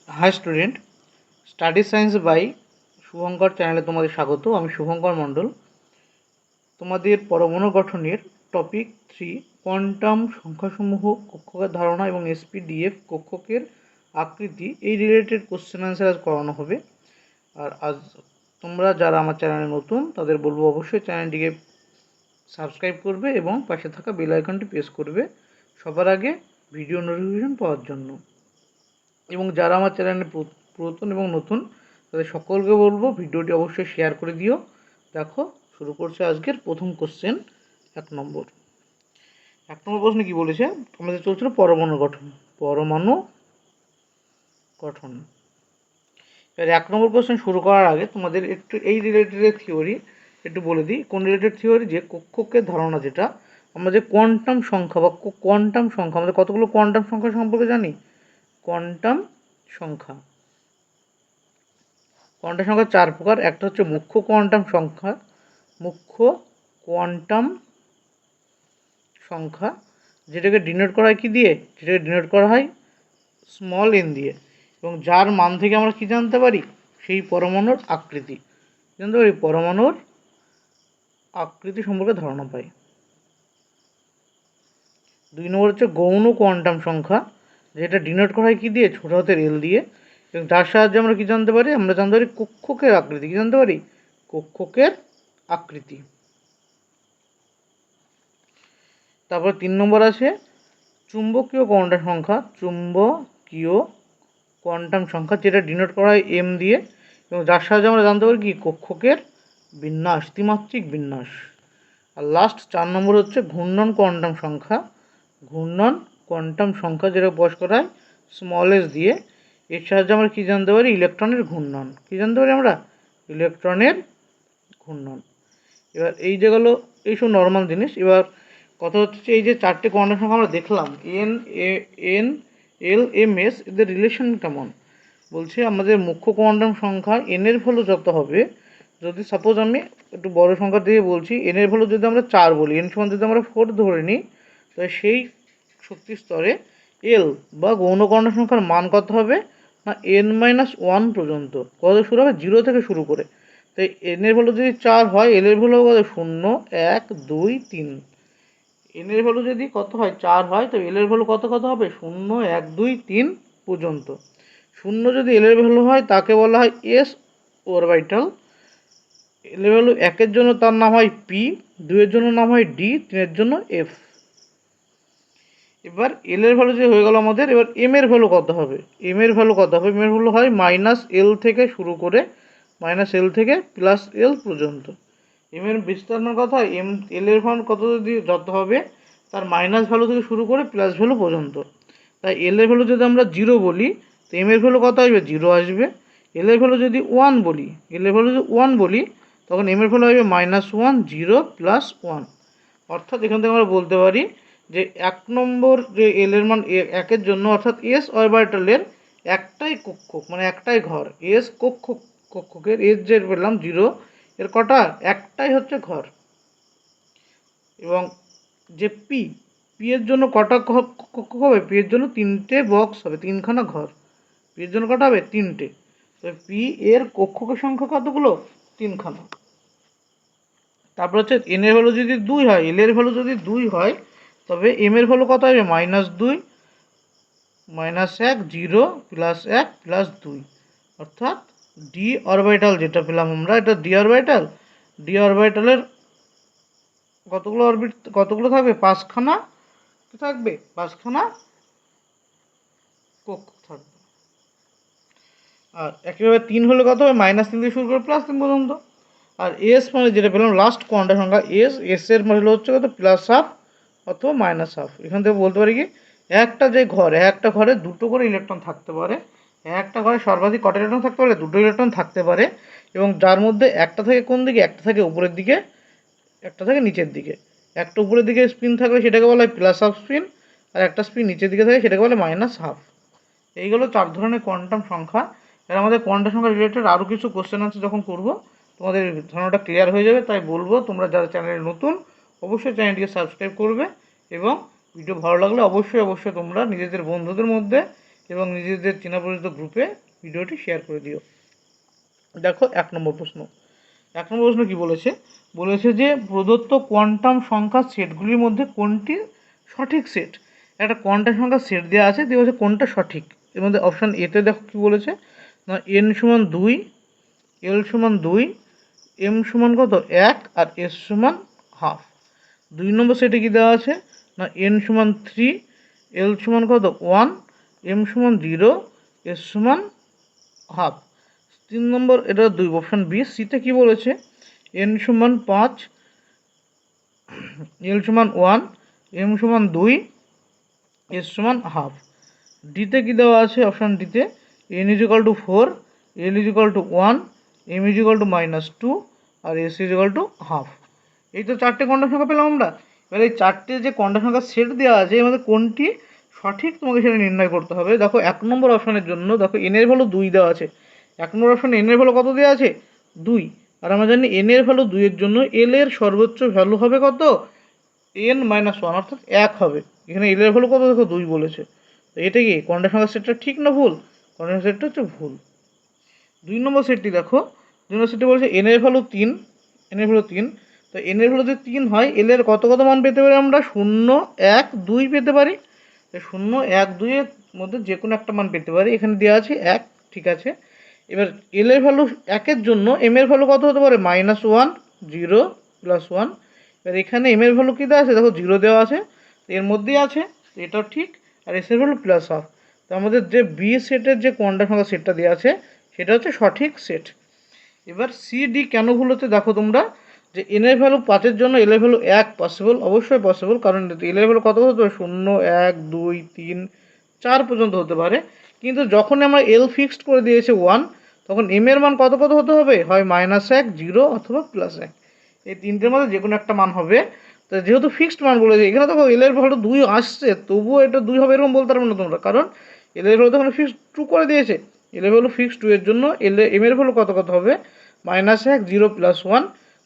High student, study science by Shubhankar চ্যানেলে তোমাদের স্বাগত। আমি শুভঙ্কর মণ্ডল। তোমাদের পরমাণু গঠনের টপিক 3 কোয়ান্টাম সংখ্যাসমূহ, কক্ষকের ধারণা এবং এসপিডিএফ কক্ষকের আকৃতি, এই রিলেটেড কোশ্চেন অ্যান্সার আজ করানো হবে। আর আজ তোমরা যারা আমার চ্যানেলে নতুন তাদের বলবো অবশ্যই চ্যানেলটিকে সাবস্ক্রাইব করবে এবং পাশে থাকা বেল আইকনটি প্রেস করবে সবার আগে ভিডিও নোটিফিকেশন পাওয়ার জন্য। এবং যারা আমার চ্যানেলে পুরাতন এবং নতুন তাদের সকলকে বলবো ভিডিওটি অবশ্যই শেয়ার করে দিও। দেখো, শুরু করছে আজকের প্রথম কোশ্চেন। এক নম্বর প্রশ্নে কি বলেছে? আমাদের চলছিল পরমাণু গঠন। এবার 1 নম্বর কোশ্চেন শুরু করার আগে তোমাদের একটু এই রিলেটেড থিওরি একটু বলে দিই। কোন রিলেটেড থিওরি? যে কক্ষকের ধারণা, যেটা আমরা যে কোয়ান্টাম সংখ্যা বা কোয়ান্টাম সংখ্যা, আমাদের কতগুলো কোয়ান্টাম সংখ্যা সম্পর্কে জানি? কোয়ান্টাম সংখ্যা 4 প্রকার। একটা হচ্ছে মুখ্য কোয়ান্টাম সংখ্যা, যেটাকে ডিনোট করা হয় কি দিয়ে? যেটাকে ডিনোট করা হয় স্মল এন দিয়ে, এবং যার মান থেকে আমরা কি জানতে পারি? সেই পরমাণুর আকৃতি জানতে পারি, পরমাণুর আকৃতি সম্পর্কে ধারণা পাই। 2 নম্বর হচ্ছে গৌণ কোয়ান্টাম সংখ্যা, যেটা ডিনোট করা হয় কি দিয়ে? ছোট হাতের এল দিয়ে, এবং যার সাহায্যে আমরা কি জানতে পারি? আমরা জানতে পারি কক্ষকের আকৃতি। কি জানতে পারি? কক্ষকের আকৃতি। তারপর 3 নম্বর আছে চুম্বকীয় কোয়ান্টাম সংখ্যা, যেটা ডিনোট করা হয় এম দিয়ে, এবং যার সাহায্যে আমরা জানতে পারি কি? কক্ষকের বিন্যাস, ত্রিমাত্রিক বিন্যাস। আর লাস্ট 4 নম্বর হচ্ছে ঘূর্ণন কোয়ান্টাম সংখ্যা, যেটা প্রকাশ করা হয় স্মল এস দিয়ে। এর সাহায্যে আমরা কি জানতে পারি? ইলেকট্রনের ঘূর্ণন। কি জানতে পারি আমরা? ইলেকট্রনের ঘূর্ণন। এবার এই যেগুলো এইসব নর্মাল জিনিস। এবার কথা হচ্ছে এই যে 4টে কোয়ান্টাম সংখ্যা আমরা দেখলাম, এন এল এম এস, এদের রিলেশন কেমন? বলছে আমাদের মুখ্য কোয়ান্টাম সংখ্যা এন এর ভ্যালু যত হবে, যদি সাপোজ আমি একটু বড় সংখ্যা দিয়ে বলছি, এন এর ভ্যালু যদি আমরা 4 বলি, এন সমান যদি আমরা 4 ধরে নিই, তাহলে সেই শক্তি স্তরে এল বা গৌণ কোয়ান্টাম সংখ্যার মান কত হবে? না n-1 পর্যন্ত। কত শুরু হবে? 0 থেকে শুরু করে। তাই এন এর ভ্যালু যদি 4 হয়, এল এর ভ্যালু কত? 0, 1, 2, 3। এন এর ভ্যালু যদি কত হয়? 4 হয়, তো এল এর ভ্যালু কত হবে? 0, 1, 2, 3 পর্যন্ত। 0 যদি এল এর ভ্যালু হয় তাকে বলা হয় এস অরবিটাল। এল এর ভ্যালু 1 এর জন্য তার নাম হয় পি, 2 এর জন্য নাম হয় ডি, 3 এর জন্য এফ। এবার এল এর ভ্যালু যে হয়ে গেল আমাদের, এবার এম এর ভ্যালু কত হবে? এম এর ভ্যালু হয় -L থেকে শুরু করে -L থেকে +L পর্যন্ত। এম এর বিস্তার মান কত হয়? এল এর মান কত যদি যত হবে, তার মাইনাস ভ্যালু থেকে শুরু করে প্লাস ভ্যালু পর্যন্ত। তাই এল এর ভ্যালু যদি আমরা 0 বলি, তো এম এর ভ্যালু কত আসবে? 0 আসবে। এল এর ভ্যালু যদি 1 বলি, তখন এম এর ভ্যালু আসবে -1, 0, +1। অর্থাৎ এখান থেকে আমরা বলতে পারি যে 1 নম্বর যে এল এর মান 1 এর জন্য, অর্থাৎ এস অরবিটালের একটাই কক্ষক, মানে একটাই ঘর। এস কক্ষকের এস যে পেলাম 0, এর কটা? একটাই হচ্ছে ঘর। এবং যে পি এর জন্য কটা কক্ষক হবে? পি এর জন্য 3টে বক্স হবে, 3খানা ঘর। পি এর জন্য কটা হবে? 3টে। তো পি এর কক্ষকের সংখ্যা কতগুলো? 3খানা। তারপর হচ্ছে এন এর ভ্যালু যদি 2 হয়, এল এর ভ্যালু যদি 2 হয়, তবে এম এর ভ্যালু কত হবে? -2, -1, 0, +1, +2। অর্থাৎ ডি অরবিটাল যেটা পেলাম আমরা, এটা ডি অরবিটালের কতগুলো থাকবে? 5খানা থাকবে, 5খানা কক্ষক থাকবে। আর একইভাবে 3 হলে কত হবে? -3 থেকে শুরু করে +3 পর্যন্ত। আর এস মানে যেটা পেলাম লাস্ট কোয়ান্টাম সংখ্যা এস এর মানে হচ্ছে কত? +1/2 অথবা -1/2। এখান থেকে বলতে পারি কি, একটা ঘরে 2টো করে ইলেকট্রন থাকতে পারে। একটা ঘরে সর্বাধিক কটা ইলেকট্রন থাকতে পারে? 2টো ইলেকট্রন থাকতে পারে। এবং যার মধ্যে একটা থাকে কোন দিকে? একটা থাকে উপরের দিকে, একটা থাকে নিচের দিকে। একটা উপরের দিকে স্পিন থাকলে সেটাকে বলা হয় +1/2 স্পিন, আর একটা স্পিন নিচের দিকে থাকে সেটাকে বলে -1/2। এইগুলো 4 ধরনের কোয়ান্টাম সংখ্যা। এর আমাদের কোয়ান্টাম সংখ্যা রিলেটেড আরও কিছু কোশ্চেন আছে, যখন করব তোমাদের ধারণাটা ক্লিয়ার হয়ে যাবে। তাই বলবো তোমরা যারা চ্যানেলে নতুন, অবশ্যই চ্যানেলটিকে সাবস্ক্রাইব করবে, এবং ভিডিও ভালো লাগলে অবশ্যই তোমরা নিজেদের বন্ধুদের মধ্যে এবং নিজেদের চেনা পরিচিত গ্রুপে ভিডিওটি শেয়ার করে দিও। দেখো 1 নম্বর প্রশ্ন। 1 নম্বর প্রশ্ন কী বলেছে? বলেছে যে প্রদত্ত কোয়ান্টাম সংখ্যার সেটগুলির মধ্যে কোনটি সঠিক সেট। একটা কোয়ান্টাম সংখ্যার সেট দেওয়া আছে, দিয়ে বলছে কোনটা সঠিক। এর মধ্যে অপশান এতে দেখো কী বলেছে না n সমান 2, l সমান 2, m সমান কত 1 আর s সমান হাফ। 2 নম্বর সেটে কী দেওয়া আছে না n সমান 3, l সমান কত 1, m সমান 0, s সমান হাফ। 3 নম্বর এটা 2 অপশান বি। সিতে কী বলেছে n সমান 5, l সমান 1, m সমান 2, s সমান হাফ। ডিতে কী দেওয়া আছে অপশান ডিতে n is equal to 4, l is equal to 1, m is equal to -2 আর s is equal to half. এই তো 4টে কোয়ান্টাম সংখ্যা পেলাম আমরা। এবার এই 4টে যে কোয়ান্টাম সংখ্যার সেট দেওয়া আছে এর মধ্যে কোনটি সঠিক তোমাকে সেটা নির্ণয় করতে হবে। দেখো 1 নম্বর অপশানের জন্য দেখো n এর ভ্যালু 2 দেওয়া আছে। 1 নম্বর অপশানে n এর ভ্যালু কত দেওয়া আছে 2, আর আমরা জানি n এর ভ্যালু 2 এর জন্য l এর সর্বোচ্চ ভ্যালু হবে কত n-1 অর্থাৎ 1 হবে। এখানে l এর ভ্যালু কত দেখো 2 বলেছে। তো এটা কি কোয়ান্টাম সংখ্যার সেটটা ঠিক না ভুল? কোয়ান্টাম সেটটা হচ্ছে ভুল। 2 নম্বর সেটটি দেখো, 2 নম্বর সেটটি বলছে n এর ভ্যালু 3, n এর ভ্যালু 3। তো n এর ভ্যালু যদি 3 হয় l এর কত কত মান পেতে পারি আমরা 0, 1, 2 পেতে পারি। 0, 1, 2 এর মধ্যে যে কোনো একটা মান পেতে পারি। এখানে দেওয়া আছে 1, ঠিক আছে। এবার l এর ভ্যালু 1 এর জন্য m এর ভ্যালু কত হতে পারে -1, 0, +1। এবার এখানে m এর ভ্যালু কী দেওয়া আছে দেখো 0 দেওয়া আছে, এর মধ্যেই আছে, এটাও ঠিক। আর s এর ভ্যালু +1। তো আমাদের যে বি সেটের যে কোয়ান্টাম সংখ্যা সেটটা দেওয়া আছে সেটা হচ্ছে সঠিক সেট। এবার সি ডি কেন ভুল হচ্ছে দেখো তোমরা, যে n এর ভ্যালু 5 এর জন্য l এর ভ্যালু 1 পসিবল, অবশ্যই পসিবল, কারণ l এর ভ্যালু কত হতে পারে 0, 1, 2, 3, 4 পর্যন্ত হতে পারে। কিন্তু যখন আমরা l ফিক্সড করে দিয়েছে 1, তখন m এর মান কত কত হতে হবে, হয় -1, 0 অথবা +1। এই তিনটের মধ্যে যে কোনো একটা মান হবে। তো যেহেতু ফিক্সড মান বলেছে, এখানে দেখো l এর ভ্যালু 2 আসছে, তবুও এটা 2 হবে এরকম বলতে পারবে না তোমরা, কারণ l এর ভ্যালু তখন ফিক্সড 2 করে দিয়েছে। l এর ভ্যালু ফিক্সড 2 এর জন্য m এর ভ্যালু কত কত হবে -1, 0, +1।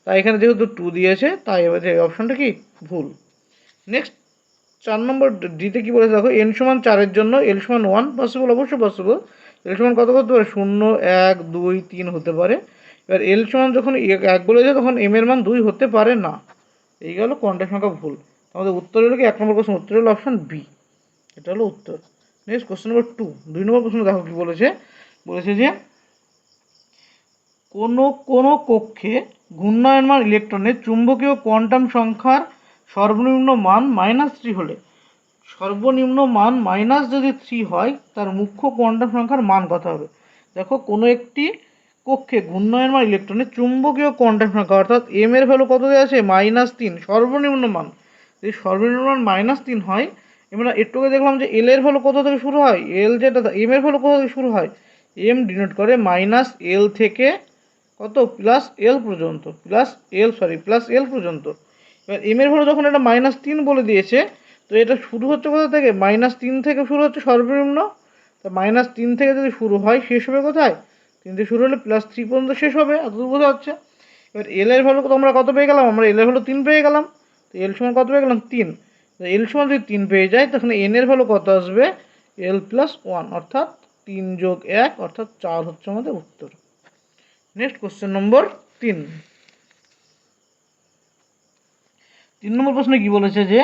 তাই এখানে যেহেতু 2 দিয়েছে তাই এবার এই অপশানটা কি ভুল। নেক্সট 4 নম্বর ডিতে কী বলেছে দেখো n সমান 4 এর জন্য l সমান 1 পসিবল, অবশ্যই পসিবল। l সমান কত করতে পারে 0, 1, 2, 3 হতে পারে। এবার l সমান যখন 1 বলেছে তখন m এর মান 2 হতে পারে না। এই গেল কোয়ান্টাম সংখ্যা ভুল। আমাদের উত্তর হলো কি 1 নম্বর প্রশ্ন উত্তর হলো অপশান বি, এটা হলো উত্তর। নেক্সট কোশ্চেন নম্বর 2, 2 নম্বর প্রশ্ন দেখো কী বলেছে। বলেছে যে কোনো কক্ষে ঘূর্ণায়মান ইলেকট্রনের চুম্বকীয় কোয়ান্টাম সংখ্যার সর্বনিম্ন মান -3 হলে, সর্বনিম্ন মান যদি 3 হয় তার মুখ্য কোয়ান্টাম সংখ্যার মান কত হবে। দেখো কোনো একটি কক্ষে ঘূর্ণায়মান ইলেকট্রনের চুম্বকীয় কোয়ান্টাম সংখ্যা অর্থাৎ m এর ভ্যালু কত দেওয়া আছে -3, সর্বনিম্ন মান। যদি সর্বনিম্ন মান -3 হয়, আমরা একটু দেখলাম যে l এর ভ্যালু কত থেকে শুরু হয়, l যেটা m এর ভ্যালু কোথা থেকে শুরু হয়, m ডিনোট করে -l থেকে কত +l পর্যন্ত, +l পর্যন্ত। এবার m এর ভ্যালু যখন এটা -3 বলে দিয়েছে, তো এটা শুরু হচ্ছে কোথা থেকে -3 থেকে শুরু হচ্ছে সর্বনিম্ন। তো -3 থেকে যদি শুরু হয় শেষ হবে কোথায়, 3 থেকে শুরু হলে +3 পর্যন্ত শেষ হবে, এতদূর বোঝা যাচ্ছে। এবার l এর ভ্যালু আমরা কত পেয়ে গেলাম, আমরা l এর ভ্যালু 3 পেয়ে গেলাম। তো l সমান কত পেয়ে গেলাম 3। তো l সমান যদি 3 পেয়ে যায় তখন n এর ভ্যালু কত আসবে l+1, অর্থাৎ 3 + 1 অর্থাৎ 4 হচ্ছে আমাদের উত্তর। নেক্সট কোশ্চেন নম্বর 3, 3 নম্বর প্রশ্নে কি বলেছে যে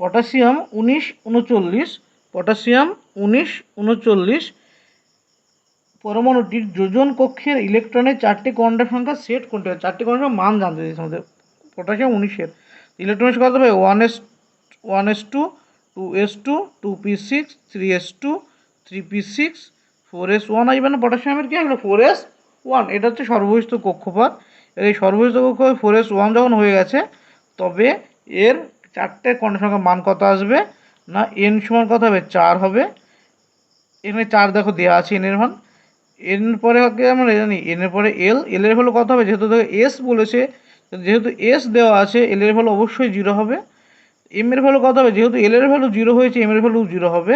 পটাশিয়াম 1939 পরমাণুটির যোজন কক্ষের ইলেকট্রনের 4টি কোয়ান্টাম সংখ্যার সেট কোনটি হবে। 4টি কোয়ান্টাম মান জানতে দিয়েছে আমাদের। পটাশিয়াম 19-এর ইলেকট্রনের কত হবে 1s2, 2s2, 2p6, 3s2, 3p6, 4s1 আসবে না। পটাশিয়ামের কি আসবে 4s1। এটা হচ্ছে সর্ববহিস্থ কক্ষপথ। এই সর্ববহিস্থ কক্ষপথ 4s1 যখন হয়ে গেছে, তবে এর 4টে কোয়ান্টাম সংখ্যার মান কত আসবে না n সমান কত হবে 4 হবে। এখানে 4 দেখো দেওয়া আছে n এর মান। n পরে আমরা জানি n এর পরে l এর ভ্যালু কত হবে, যেহেতু দেখো s বলেছে, যেহেতু s দেওয়া আছে l এর ভ্যালু অবশ্যই 0 হবে। m এর ভ্যালু কত হবে, যেহেতু l এর ভ্যালু 0 হয়েছে m এর ভ্যালু 0 হবে।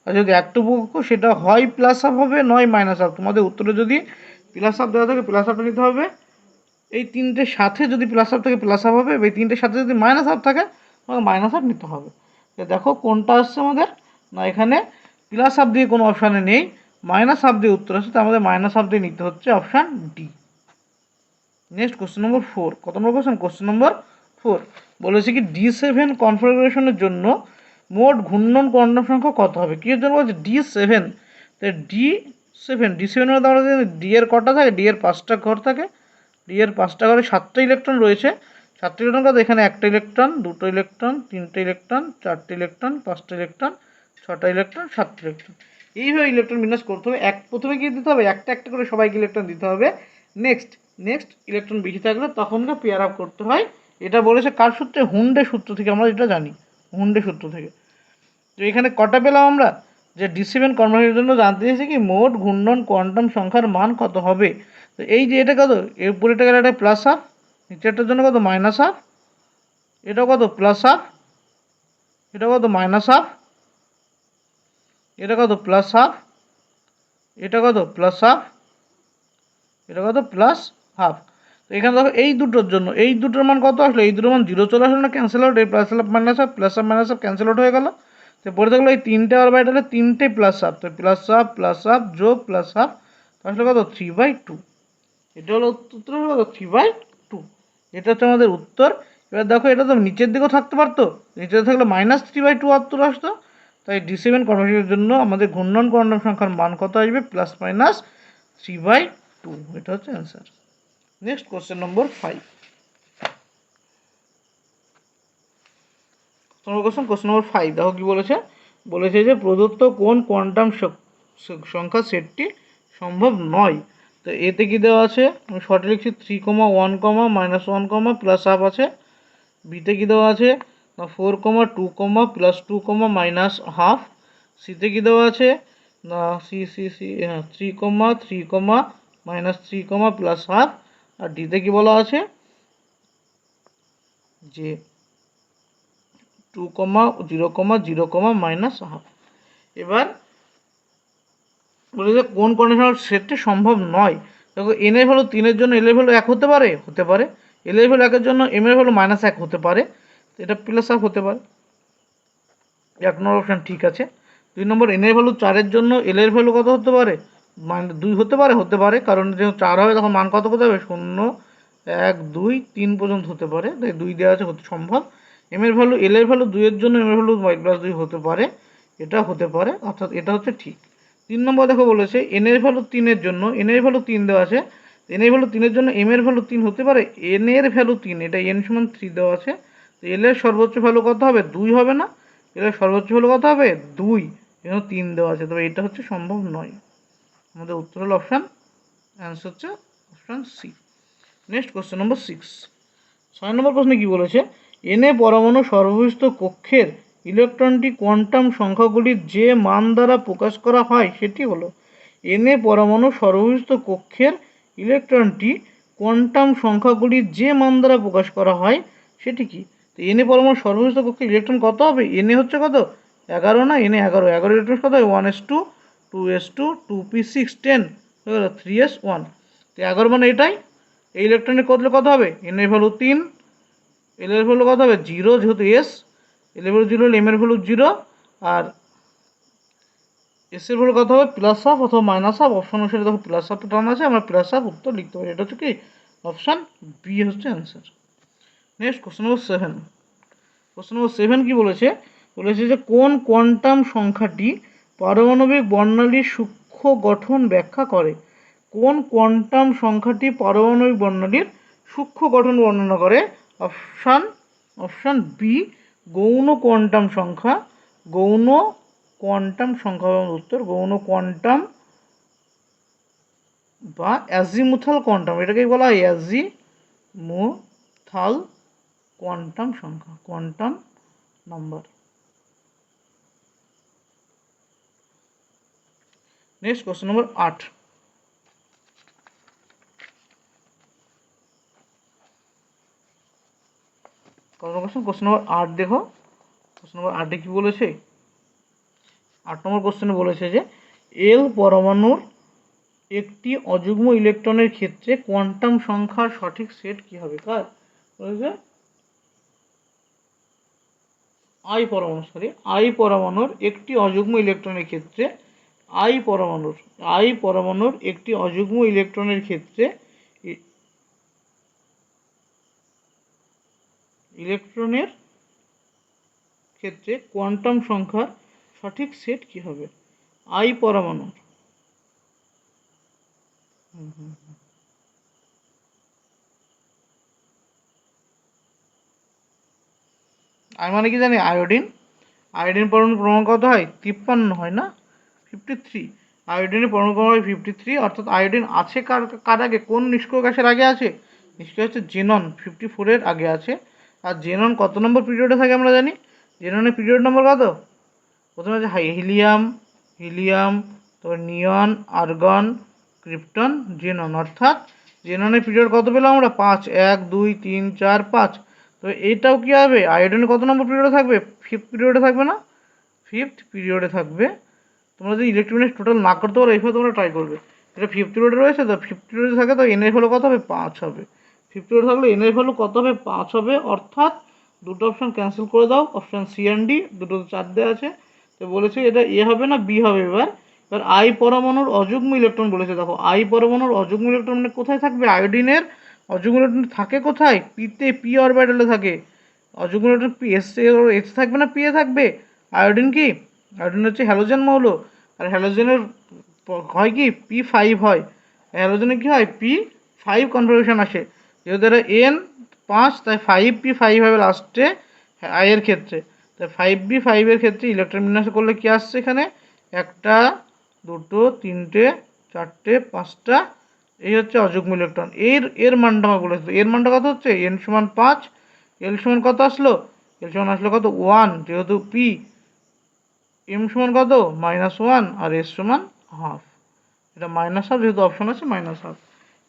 আর যদি একটু কক্ষ সেটা হয় +1 হবে, নয় -1। তোমাদের উত্তরে যদি +1 দেওয়া থাকে +1টা নিতে হবে। এই তিনটের সাথে যদি +1 থাকে +1 হবে, এই তিনটের সাথে যদি -1 থাকে তোমাকে -1 নিতে হবে। দেখো কোনটা আসছে আমাদের না এখানে প্লাস হাফ দিয়ে কোনো অপশানে নেই, মাইনাস হাফ দিয়ে উত্তর আসছে, তার মধ্যে মাইনাস হাফ দিয়ে নিতে হচ্ছে অপশান ডি। নেক্সট কোশ্চেন নম্বর 4, কত নম্বর কোশ্চেন? কোশ্চেন নম্বর 4 বলেছে কি D7 কনফিগারেশনের জন্য মোট ঘূর্ণন কোয়ান্টাম সংখ্যা কত হবে? কি এর জন্য বলছে? D7, তাই D7 এর দ্বারা ডি এর কটা থাকে? ডি এর 5টা ঘর থাকে, ডি এর 5টা ঘরে 7টা ইলেকট্রন রয়েছে। 7টা ইলেকট্রন কত? এখানে 1টা ইলেকট্রন, 2টো ইলেকট্রন, 3টে ইলেকট্রন, 4টে ইলেকট্রন, 5টা ইলেকট্রন, 6টা ইলেকট্রন, 7টা ইলেকট্রন। এইভাবে ইলেকট্রন বিন্যাস করতে হবে। প্রথমে কি দিতে হবে? একটা একটা করে সবাইকে ইলেকট্রন দিতে হবে। নেক্সট ইলেকট্রন বেশি থাকলে তখন পেয়ার আপ করতে হয়। এটা বলেছে কার সূত্রে? হুন্ডে সূত্র থেকে, আমরা এটা জানি হুন্ডে সূত্র থেকে। তো এখানে কটা পেলাম আমরা? যে D7 কনফিগারেশনের জন্য জানতে চাইছে কি মোট ঘূর্ণন কোয়ান্টাম সংখ্যার মান কত হবে। তো এই যে এটা কত? এর উপরেটা গেলে এটা প্লাস হাফ, নিচেরটার জন্য কত? মাইনাস হাফ, এটা কত? প্লাস হাফ, এটা কত? মাইনাস হাফ, এটা কত? প্লাস হাফ, এটা কত? প্লাস হাফ, এটা কত? Plus half. তো এখানে দেখো এই দুটোর জন্য এই দুটোর মান কত আসলো? এই দুটোর মান 0 চলে আসলো না, ক্যান্সেল আউট। এই plus half minus half, plus half minus half cancel out হয়ে গেল। তো পরে থাকলো এই 3টে অরবিটালে 3টে প্লাস হাফ, তো প্লাস হাফ যোগ প্লাস হাফ, আসলে কত? 3/2। এটা হলো উত্তর, হলো কত? 3/2। এটা হচ্ছে আমাদের উত্তর। এবার দেখো এটা তো নিচের দিকেও থাকতে পারতো, নিচে থাকলে -3/2 উত্তর আসতো। তাই D7 কনফিগারেশনের জন্য আমাদের ঘূর্ণন কোয়ান্টাম সংখ্যার মান কত আসবে? +-3/2। এটা হচ্ছে অ্যান্সার। নেক্সট কোশ্চেন নম্বর 5, কোশ্চেন নম্বর 5 দেখো কি বলেছে। বলেছে যে প্রদত্ত কোন কোয়ান্টাম সংখ্যা সেটটি সম্ভব নয়। তো এতে কি দেওয়া আছে? আমি শর্টে লিখছি 3,1, -1, প্লাস হাফ আছে। বিতে কি দেওয়া আছে? 4,2, +2, মাইনাস হাফ। সিতে কি দেওয়া আছে? না হ্যাঁ 3,3, -3, প্লাস হাফ। আর ডিতে কি বলা আছে? যে 2,0, মাইনাস হাফ। এবার বলে যে কোন কন্ডিশনাল সেটটি সম্ভব নয়। দেখো এন এর ভ্যালু 3 এর জন্য এল এর ভ্যালু 1 হতে পারে, হতে পারে। এল এর ভ্যালু 1 এর জন্য এম এর ভ্যালু -1 হতে পারে, এটা প্লাস হাফ হতে পারে। 1 নম্বর অপশান ঠিক আছে। 2 নম্বর এন এর ভ্যালু 4 এর জন্য এল এর ভ্যালু কত হতে পারে? -2 হতে পারে, হতে পারে, কারণ যখন 4 হবে তখন মান কত হতে হবে? 0, 1, 2, 3 পর্যন্ত হতে পারে, তাই 2 দেওয়া আছে, হতে সম্ভব। এম এর ভ্যালু এল এর ভ্যালু 2 এর জন্য এম এর ভ্যালু -2 হতে পারে, এটা হতে পারে, অর্থাৎ এটা হচ্ছে ঠিক। 3 নম্বর দেখো বলেছে এন এর ভ্যালু 3 এর জন্য, এন এর ভ্যালু 3 দেওয়া আছে, এন এর ভ্যালু 3 এর জন্য এম এর ভ্যালু 3 হতে পারে, এন এর ভ্যালু 3, এটা এন সমান 3 দেওয়া আছে, তো এল এর সর্বোচ্চ ভ্যালু কত হবে? 2 হবে না? এর সর্বোচ্চ ভ্যালু কত হবে? 2, এখানে 3 দেওয়া আছে, তবে এটা হচ্ছে সম্ভব নয়। আমাদের উত্তর হলো অপশান, অ্যান্সার হচ্ছে option C. Next question number 6, 6 number প্রশ্নে কি বলেছে? এনে পরমাণু সর্বস্থ কক্ষের ইলেকট্রনটি কোয়ান্টাম সংখ্যাগুলির যে মান দ্বারা প্রকাশ করা হয় সেটি হলো। এনে পরমাণু সর্বস্থ কক্ষের ইলেকট্রনটি কোয়ান্টাম সংখ্যাগুলির যে মান দ্বারা প্রকাশ করা হয় সেটি কি? তো এনে পরমাণু সর্বস্থ কক্ষের ইলেকট্রন কত হবে? এনে হচ্ছে কত? 11 না? এনে 11, 11 ইলেকট্রন কত হয়? 1s2, 2s2, 2p6, 10 হয়ে গেল 3s1। তো 11 মানে এটাই। এই ইলেকট্রনের কত হবে? এন এর ভ্যালু 3, এল এর ভ্যালু কত হবে? 0, যেহেতু এস, এল এর ভ্যালু 0 হলে এম এর ভ্যালু 0, আর এস এর ভ্যালু কত হবে? প্লাস হাফ অথবা মাইনাস হাফ। অপশন অনুসারে দেখো প্লাস হাফ টার্ন আছে, আমরা প্লাস হাফ উত্তর লিখতে পারি। এটা হচ্ছে কি? অপশান বি হচ্ছে অ্যান্সার। নেক্সট কোশ্চেন নম্বর 7, কোশ্চেন নম্বর 7 কি বলেছে? বলেছে যে কোন কোয়ান্টাম সংখ্যাটি পারমাণবিক বর্ণালীর সূক্ষ্ম গঠন ব্যাখ্যা করে? কোন কোয়ান্টাম সংখ্যাটি পারমাণবিক বর্ণালীর সূক্ষ্ম গঠন বর্ণনা করে? অপশান বি, গৌণ কোয়ান্টাম সংখ্যা। গৌণ কোয়ান্টাম সংখ্যা উত্তর, গৌণ কোয়ান্টাম বা অ্যাজিমুথাল কোয়ান্টাম, এটাকেই বলা হয় অ্যাজিমুথাল কোয়ান্টাম সংখ্যা, কোয়ান্টাম নাম্বার। নেক্সট কোশ্চেন নম্বর 8, কোশ্চেন নম্বর 8 দেখো। কোশ্চেন নম্বর 8 কি বলেছে? 8 নম্বর কোশ্চেনে বলেছে যে এল পরমাণুর একটি অযুগ্ম ইলেকট্রনের ক্ষেত্রে কোয়ান্টাম সংখ্যার সঠিক সেট কি হবে? কার বলেছে? আই পরমাণুর একটি অযুগ্ম ইলেকট্রনের ক্ষেত্রে একটি অযুগ্ম ইলেকট্রনের ক্ষেত্রে কোয়ান্টাম সংখ্যার সঠিক সেট কি হবে? আই পরমাণুর আই মানে কি জানি? আয়োডিন পরমাণুর ক্রমাঙ্ক কত হয়? 53 হয় না, 53। আয়োডিনের পরমাণু ক্রমাঙ্ক হয় 53, অর্থাৎ আয়োডিন আছে কার আগে? কোন নিষ্ক্রিয় গ্যাসের আগে আছে? নিষ্ক্রিয় হচ্ছে জেনন, 54-এর আগে আছে। আর জেনন কত নম্বর পিরিয়ডে থাকে আমরা জানি? জেননের পিরিয়ড নম্বর কত? প্রথমে আছে হিলিয়াম, তারপর নিয়ন, আর্গন, ক্রিপ্টন, জেনন। অর্থাৎ জেননের পিরিয়ড কত পেলাম আমরা? 5, 1, 2, 3, 4, 5। তো এইটাও কি হবে? আয়োডিনের কত নম্বর পিরিয়ডে থাকবে? 5th পিরিয়ডে থাকবে না? 5th পিরিয়ডে থাকবে। তোমরা যদি ইলেকট্রনিক্স টোটাল না করতে পারো, এইভাবে তোমরা ট্রাই করবে। এটা 5th পিরিয়ডে রয়েছে, তো 5th পিরিয়ডে থাকে, তো এনের ভ্যালু কত হবে? 5 হবে। 5th পিরিয়ডে থাকলে এনের ভ্যালু কত হবে? 5 হবে। অর্থাৎ দুটো অপশান ক্যান্সেল করে দাও, অপশান সি অ্যান্ড ডি দুটো 4 দেওয়া আছে। তো বলেছে এটা এ হবে না বি হবে। এবার আই পরমাণুর অযুগ্ম ইলেকট্রন বলেছে। দেখো, আই পরমাণুর অযুগ্ম ইলেকট্রন মানে কোথায় থাকবে? আয়োডিনের অযুগ্ম ইলেকট্রন থাকে কোথায়? পিতে, পি অরবিটালে থাকে। অযুগ্ম ইলেকট্রন পি এস থাকবে না পি এ থাকবে? আয়োডিন কি? আয়োডিন হচ্ছে হ্যালোজেন মৌল। আর হ্যালোজেনের হয় কি? P5 হয়। হ্যালোজেনের কি হয়? P5 কনফিগারেশন আসে। যেহেতু এটা N5, তাই 5p5 হবে লাস্টে আয়ের ক্ষেত্রে। তাই 5b5 এর ক্ষেত্রে ইলেকট্রন বিন্যাস করলে কি আসছে এখানে? 1, 2, 3, 4, 5টা। এই হচ্ছে অযুগ্ম ইলেকট্রন। এর মানটা আমার বলেছিল। এর মানটা কত হচ্ছে? n সমান 5, l সমান কত আসলো? l সমান আসলো কত? 1, যেহেতু p। m সমান কত? -1, আর s সমান হাফ। এটা -1/2, যেহেতু অপশন আছে -1/2।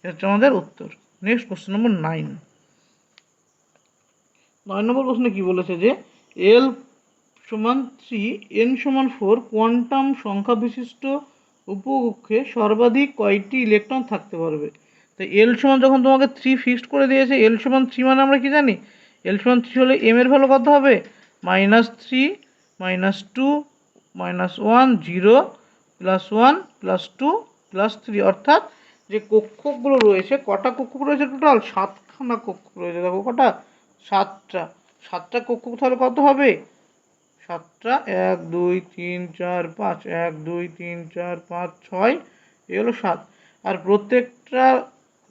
এটা হচ্ছে আমাদের উত্তর। নেক্সট কোশ্চেন নম্বর 9 নম্বর প্রশ্নে কি বলেছে যে l সমান 3, n সমান 4 কোয়ান্টাম সংখ্যা বিশিষ্ট উপকক্ষে সর্বাধিক কয়টি ইলেকট্রন থাকতে পারবে? তো l সমান যখন তোমাকে 3 ফিক্সড করে দিয়েছে, l সমান 3 মানে আমরা কি জানি? l সমান 3 হলে m এর ভ্যালু কত হবে? -3, -2, -1, 0, +1, +2, +3। অর্থাৎ যে কক্ষগুলো রয়েছে, কটা কক্ষ রয়েছে টোটাল? 7খানা কক্ষ রয়েছে। দেখো কটা? 7টা কক্ষ তাহলে কত হবে? 7টা, 1, 2, 3, 4, 5, 1, 2, 3, 4, 5, 6, এই হলো 7। আর প্রত্যেকটা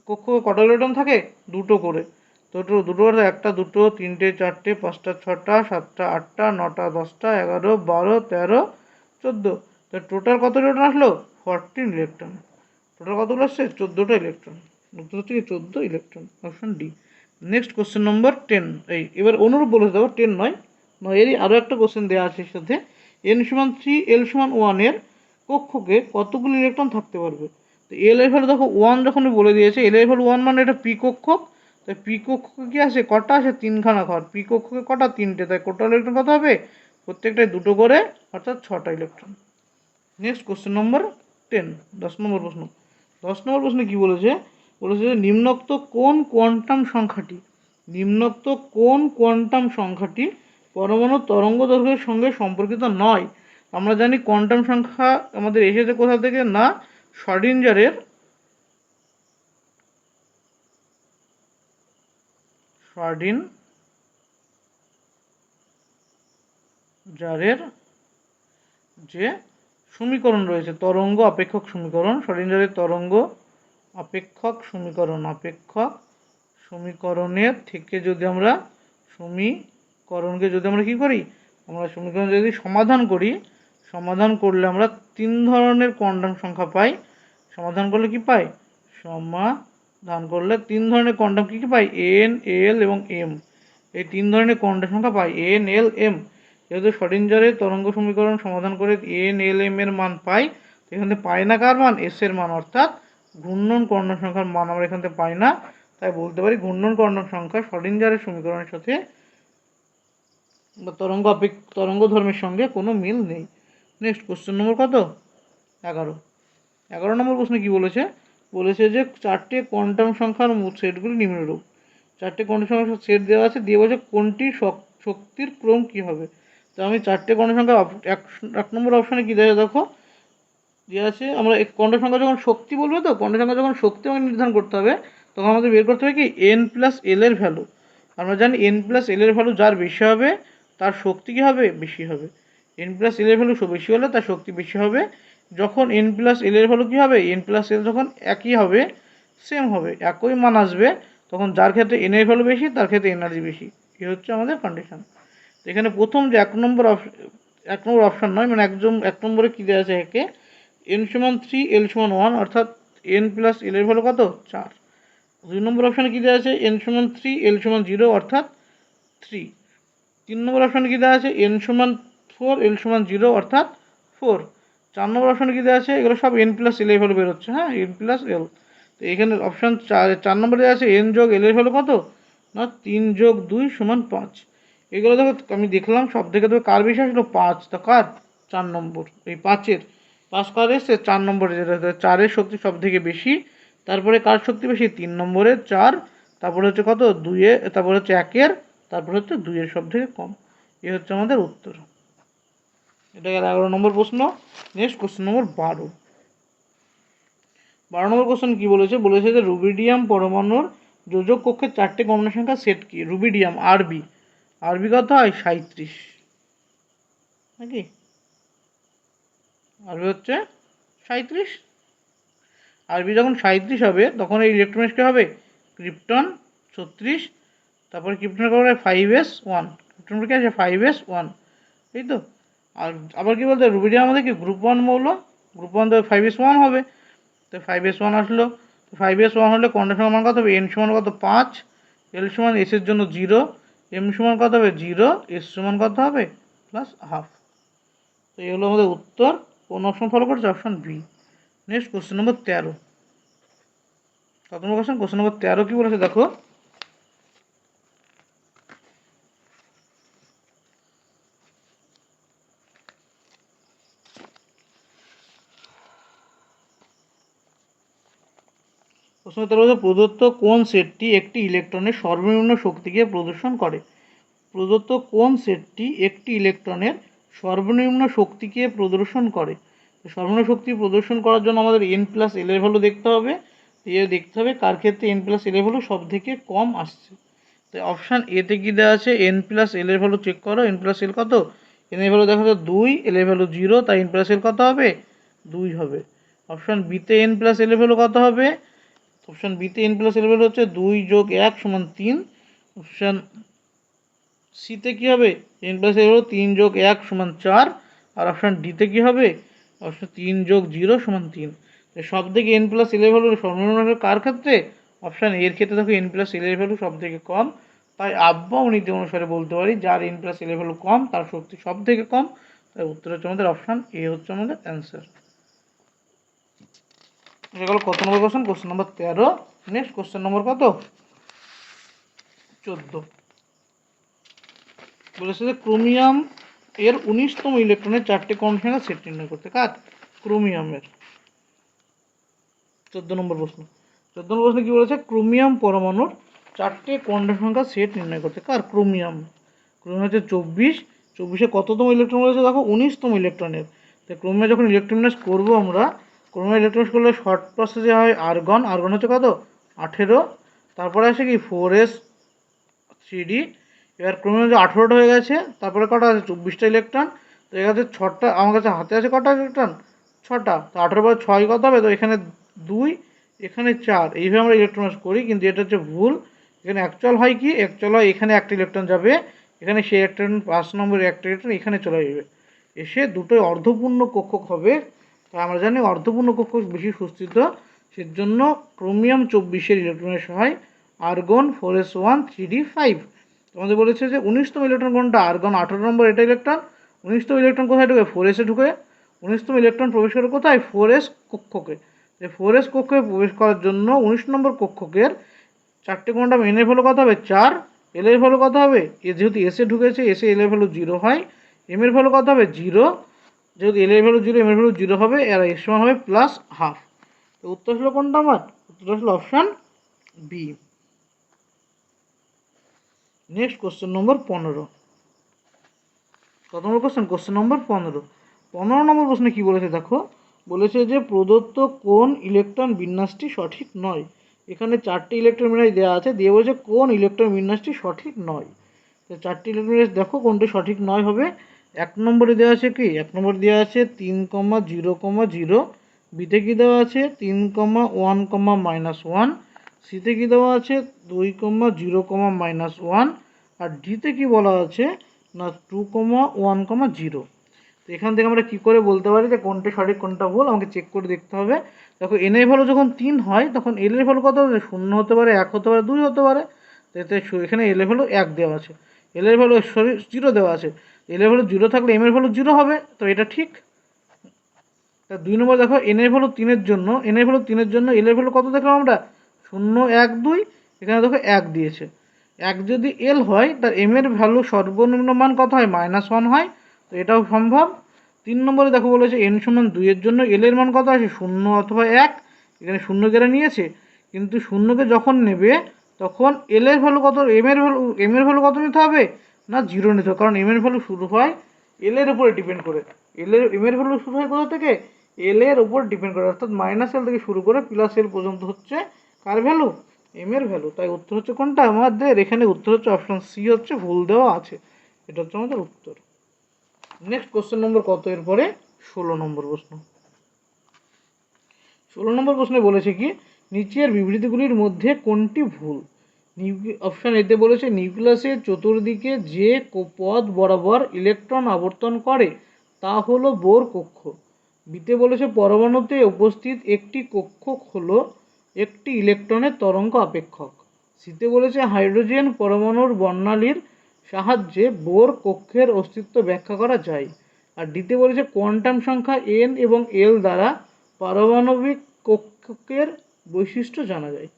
কক্ষ কটা ইলেকট্রন থাকে? দুটো করে। দুটো করে 1টা, 2টো, 3টে, 4টে, 5টা, 6টা, 7টা, 8টা, 9টা, 10টা, 11, 12, 13, 14। তো টোটাল কত ইলেকট্রন আসলো? 14 ইলেকট্রন। টোটাল কতগুলো আসছে? 14টা ইলেকট্রন। উত্তর হচ্ছে 14 electron, option D. Next question নম্বর 10। এবার অনুরূপ বলেছে, দেখো 10 নয়, এরই আরও একটা কোশ্চেন দেওয়া আছে এর সাথে। n সমান 3, l সমান 1 এর কক্ষকে কতগুলো ইলেকট্রন থাকতে পারবে? তো এল এর ভ্যালু দেখো 1 যখন বলে দিয়েছে, এল এর ভ্যালু 1 মানে এটা পি কক্ষক। তাই পি কক্ষকে কি আছে? কটা আছে? 3খানা ঘর। পি কক্ষকে কটা? 3টে। তাই টোটাল ইলেকট্রন কত হবে? প্রত্যেকটায় দুটো করে, অর্থাৎ 6টা ইলেকট্রন। নেক্সট কোশ্চেন নম্বর 10, 10 নম্বর প্রশ্ন। 10 নম্বর প্রশ্নে কি বলেছে? বলেছে যে নিম্নোক্ত কোন কোয়ান্টাম সংখ্যাটি পরমাণু তরঙ্গ দৈর্ঘ্যের সঙ্গে সম্পর্কিত নয়? আমরা জানি কোয়ান্টাম সংখ্যা আমাদের এসেছে কোথা থেকে? না, শ্রোডিঞ্জারের যে সমীকরণ রয়েছে, তরঙ্গ অপেক্ষক সমীকরণ, শ্রোডিঞ্জারের তরঙ্গ অপেক্ষক সমীকরণের থেকে যদি আমরা কি করি? আমরা সমীকরণ যদি সমাধান করলে আমরা 3 ধরনের কোয়ান্টাম সংখ্যা পাই। সমাধান করলে কি পাই? 3 ধরনের কোয়ান্টাম কি পাই? n, l এবং m। এই 3 ধরনের কোয়ান্টাম সংখ্যা পাই, n, l, m। যেহেতু শ্রোডিঞ্জারের তরঙ্গ সমীকরণ সমাধান করে n, l, m এর মান পাই, এখানে পাই না কার মান? s এর মান। অর্থাৎ ঘূর্ণন কোয়ান্টাম সংখ্যার মান আমরা এখান থেকে পাই না। তাই বলতে পারি ঘূর্ণন কোয়ান্টাম সংখ্যা শ্রোডিঞ্জারের সমীকরণের সাথে বা তরঙ্গ ধর্মের সঙ্গে কোনো মিল নেই। নেক্সট কোশ্চেন নম্বর কত? 11 নম্বর প্রশ্নে কি বলেছে? বলেছে যে 4টে কোয়ান্টাম সংখ্যার সেটগুলি নিম্নরূপ। 4টে কোয়ান্টাম সংখ্যার সেট দেওয়া আছে, দিয়ে বলছে কোনটির শক্তির ক্রম কী হবে? তো আমি চারটে কর্ণের সংখ্যা এক নম্বর অপশানে কী দেওয়া দেখো দেওয়া আছে, আমরা কর্ণের সংখ্যা যখন শক্তি বলবো, তো কর্ণের সংখ্যা যখন শক্তি আমাকে নির্ধারণ করতে হবে, তখন আমাদের বের করতে হবে কি এন প্লাস এল এর ভ্যালু। আমরা জানি এন প্লাস এল এর ভ্যালু যার বেশি হবে তার শক্তি কী হবে, বেশি হবে। এন প্লাস এল এর ভ্যালু বেশি হলে তার শক্তি বেশি হবে। যখন এন প্লাস এল এর ভ্যালু কী হবে, এন প্লাস এল যখন একই হবে, সেম হবে, একই মান আসবে, তখন যার ক্ষেত্রে এন এর ভ্যালু বেশি তার ক্ষেত্রে এনার্জি বেশি। এই হচ্ছে আমাদের কন্ডিশন। এখানে প্রথম যে এক নম্বর অপশান নয়, মানে এক নম্বরে কী দেওয়া আছে একে এন সমান 3 এল সমান 1, অর্থাৎ এন প্লাস এল এর ভ্যালু কত 4। 2 নম্বর অপশানে কী দেওয়া আছে এন সমান 3 এল সমান 0, অর্থাৎ 3। 3 নম্বর অপশানে কী দেওয়া আছে এন সমান 4 এল সমান 0, অর্থাৎ 4। 4 নম্বর অপশানে কী দেওয়া আছে, এগুলো সব এন প্লাস এল এর ভ্যালু বেরোচ্ছে, হ্যাঁ, এন প্লাস এল। তো এখানে অপশান 4 নম্বরে দেওয়া আছে এন যোগ এল এর ভ্যালু কত না 3 যোগ 2 সমান 5। এগুলো দেখো আমি দেখলাম সব থেকে তো কার বেশি আসলো 5, তা কার 4 নম্বর, এই 5 কার এসছে 4 নম্বরে, যেটা 4-এর শক্তি সব থেকে বেশি। তারপরে কার শক্তি বেশি 3 নম্বরের 4, তারপরে হচ্ছে কত 2-এ, তারপরে হচ্ছে 1-এর, তারপরে হচ্ছে 2-এর সব থেকে কম। এই হচ্ছে আমাদের উত্তর। এটা গেল 11 নম্বর প্রশ্ন। নেক্সট কোশ্চেন নম্বর 12। 12 নম্বর কোশ্চেন কী বলেছে যে রুবিডিয়াম পরমাণুর যোজক কক্ষের 4টে কর্ণের সংখ্যা সেট কি। রুবিডিয়াম আরবি কত হয় 37 নাকি, আরবি হচ্ছে 37। আরবি যখন 37 হবে তখন এই ইলেকট্রনের কী হবে ক্রিপ্টন 36, তারপরে ক্রিপ্টনের কত হবে 5s1, ক্রিপ্টনের কী আছে 5s1, এই তো। আর আবার কী বলতে রুবিডিয়াম আমাদের কি গ্রুপ 1 মৌল, গ্রুপ 1 তো 5s1 হবে, তো 5s1 আসলো। 5s1 হলে কর্ণের সংখ্যা মান কত হবে এন সমান কত 5, এল সমান এস এর জন্য 0, এম সমান কত হবে 0, এস সমান কত হবে প্লাস হাফ। তো এই হলো আমাদের উত্তর। কোন অপশন ফলো করছে, option B. Next question number 13। কত নম্বর কোশ্চেন, কোশ্চেন নম্বর 13 কি বলেছে দেখো, প্রশ্ন 13 প্রদত্ত কোন সেটটি একটি ইলেকট্রনের সর্বনিম্ন শক্তিকে প্রদর্শন করে। প্রদত্ত কোন সেটটি একটি ইলেকট্রনের সর্বনিম্ন শক্তিকে প্রদর্শন করে। সর্বনিম্ন শক্তি প্রদর্শন করার জন্য আমাদের এন প্লাস এল এর ভ্যালু দেখতে হবে। দেখতে হবে কার ক্ষেত্রে এন প্লাস এল এর ভ্যালু সব থেকে কম আসছে। তো অপশান এতে কী দেওয়া আছে এন প্লাস এল এর ভ্যালু চেক করো। এন প্লাস এল কত, এন এর ভ্যালু দেখা যায় 2, এল এর ভ্যালু 0, তাই এন প্লাস এল কত হবে 2 হবে। অপশান বিতে এন প্লাস এল এর ভ্যালু কত হবে, অপশান বিতে এন প্লাস এল এর ভ্যালু হচ্ছে 2 যোগ 1 সমান 3। অপশান সিতে কী হবে এন প্লাস এল হলো 3 যোগ 1 সমান 4। আর অপশান ডিতে কী হবে, অপশান 3 যোগ 0 সমান 3। সব থেকে এন প্লাস এল এর ভ্যালু সর্বনিম্ন কার ক্ষেত্রে, অপশান এর ক্ষেত্রে দেখো এন প্লাস এল এর ভ্যালু সব থেকে কম। তাই আব্বা ও নীতি অনুসারে বলতে পারি যার এন প্লাস এল এর ভ্যালু কম তার শক্তি সব থেকে কম। তাই উত্তর হচ্ছে আমাদের অপশান এ হচ্ছে আমাদের অ্যান্সার। এটা গেল কত number question, question number 13। Next question number কত 14। বলেছে যে ক্রোমিয়াম এর 19তম ইলেকট্রনের 4টে কর্ণ সংখ্যা সেট নির্ণয় করতে। কার, ক্রোমিয়ামের। 14 নম্বর প্রশ্ন। 14 নম্বর প্রশ্নে কী বলেছে, ক্রোমিয়াম পরমাণুর 4টে কর্ণের সংখ্যা সেট নির্ণয় করতে। কার, ক্রোমিয়াম। ক্রোমিয়াম হচ্ছে 24 কততম ইলেকট্রন বলেছে দেখো 19তম ইলেকট্রনের। তো ক্রোমিয়াম যখন ইলেকট্রনিক্স করবো আমরা, ক্রোমিয়াম ইলেকট্রনিক্স করলে শর্ট প্রসেসে হয় আর্গন হচ্ছে কত 18, তারপরে আসে কি 4s3d। এবার ক্রোমিয়াম যে 18টা হয়ে গেছে, তারপরে কটা আছে 24টা ইলেকট্রন। তো এখানে 6টা আমার কাছে হাতে আছে কটা ইলেকট্রন 6টা, তো 18 পরে 6 কত হবে, তো এখানে 2, এখানে 4, এইভাবে আমরা ইলেকট্রনিক্স করি, কিন্তু এটা হচ্ছে ভুল। এখানে অ্যাকচুয়াল হয় কি, অ্যাকচুয়াল হয় এখানে একটা ইলেকট্রন যাবে, এখানে সেই একটা 5 নম্বরের একটা ইলেকট্রন এখানে চলে যাবে, এসে দুটোই অর্ধপূর্ণ কক্ষক হবে। তাই আমরা জানি অর্ধপূর্ণ কক্ষক বেশি সুস্থিত, সেজন্য ক্রোমিয়াম 24-এর ইলেকট্রনের হয় আর্গন 4s1 3d5। তোমাদের বলেছে যে 19তম ইলেকট্রন কোনটা, আর্গন 18 নম্বর এটা ইলেকট্রন। 19তম ইলেকট্রন কোথায় ঢুকে 4s-এ ঢুকে। 19তম ইলেকট্রন প্রবেশ করে কোথায় 4s কক্ষকে। 4s কক্ষে প্রবেশ করার জন্য 19 নম্বর কক্ষকের 4টে কোয়ান্টাম এন এর ভ্যালু কত হবে 4, এল এর ভ্যালু কত হবে, যেহেতু এসে ঢুকেছে এসে এল এর ভ্যালু 0 হয়, এম এর ভ্যালু কত হবে 0, যেহেতু এল এর ভ্যালু 0 এম এর ভ্যালু 0 হবে, আর এর সমান হবে প্লাস হাফ। তো উত্তর হলো কোনটা আমার, উত্তর হলো option B. Next question number 15। কত নম্বর কোশ্চেন? Question number 15। 15 নম্বর প্রশ্নে কী বলেছে দেখো, বলেছে যে প্রদত্ত কোন ইলেকট্রন বিন্যাসটি সঠিক নয়। এখানে 4টি ইলেকট্রন বিন্যাস দেওয়া আছে, দিয়ে বলেছে কোন ইলেকট্রন বিন্যাসটি সঠিক নয়। তো 4টি ইলেকট্রন বিন্যাস দেখো কোনটি সঠিক নয় হবে। 1 নম্বরে দেওয়া আছে কি, 1 নম্বরে দেওয়া আছে 3,0,0, বিতে কী দেওয়া আছে 3,1,-1, সিতে কী দেওয়া আছে 2,0,-1, আর ডিতে কী বলা আছে না 2,1,0। তো এখান থেকে আমরা কী করে বলতে পারি যে কোনটা সঠিক কোনটা ভুল, আমাকে চেক করে দেখতে হবে। দেখো এন এর ভ্যালু যখন 3 হয় তখন এল এর ভ্যালু কত হবে? 0 হতে পারে, 1 হতে পারে, 2 হতে পারে। তো এতে এখানে এল এর ভ্যালু 1 দেওয়া আছে, এল এর ভ্যালু 0 দেওয়া আছে। এল এর ভ্যালু 0 থাকলে এম এর ভ্যালু 0 হবে, তো এটা ঠিক। তা 2 নম্বর দেখো এন এর ভ্যালু 3 এর জন্য, এন এর ভ্যালু 3 এর জন্য এল এর ভ্যালু কত দেখলাম আমরা? 0, 1, 2। এখানে দেখো 1 দিয়েছে। 1 যদি এল হয় তার এম এর ভ্যালু সর্বনিম্ন মান কত হয়? -1 হয়। তো এটাও সম্ভব। 3 নম্বরে দেখো বলেছে n সমান 2 এর জন্য এল এর মান কত আছে? 0 অথবা 1। এখানে 0 কেটে নিয়েছে, কিন্তু 0কে যখন নেবে তখন এল এর ভ্যালু কত, এম এর ভ্যালু কত নিতে হবে? না 0 নিতে হবে, কারণ এম এর ভ্যালু শুরু হয় এল এর উপরে ডিপেন্ড করে। এম এর ভ্যালু শুরু হয় কোথা থেকে? এল এর উপর ডিপেন্ড করে, অর্থাৎ -L থেকে শুরু করে +L পর্যন্ত হচ্ছে কার ভ্যালু? এম এর ভ্যালু। তাই উত্তর হচ্ছে কোনটা আমাদের? এখানে উত্তর হচ্ছে অপশন সি হচ্ছে ভুল দেওয়া আছে। এটা হচ্ছে আমাদের উত্তর। নেক্সট কোশ্চেন নম্বর কত এরপরে? 16 নম্বর প্রশ্ন। 16 নম্বর প্রশ্নে বলেছে কি, নিচের বিবৃতিগুলির মধ্যে কোনটি ভুল? অপশন এতে বলেছে নিউক্লিয়াসের চতুর্দিকে যে পথ বরাবর ইলেকট্রন আবর্তন করে তা হলো বোর কক্ষ। বিতে বলেছে পরমাণুতে উপস্থিত একটি কক্ষক হলো একটি ইলেকট্রনের তরঙ্গ অপেক্ষক। সিতে বলেছে হাইড্রোজেন পরমাণুর বর্ণালীর সাহায্যে বোর কক্ষের অস্তিত্ব ব্যাখ্যা করা যায়। আর ডিতে বলেছে কোয়ান্টাম সংখ্যা n এবং l দ্বারা পারমাণবিক কক্ষকের বৈশিষ্ট্য জানা যায়।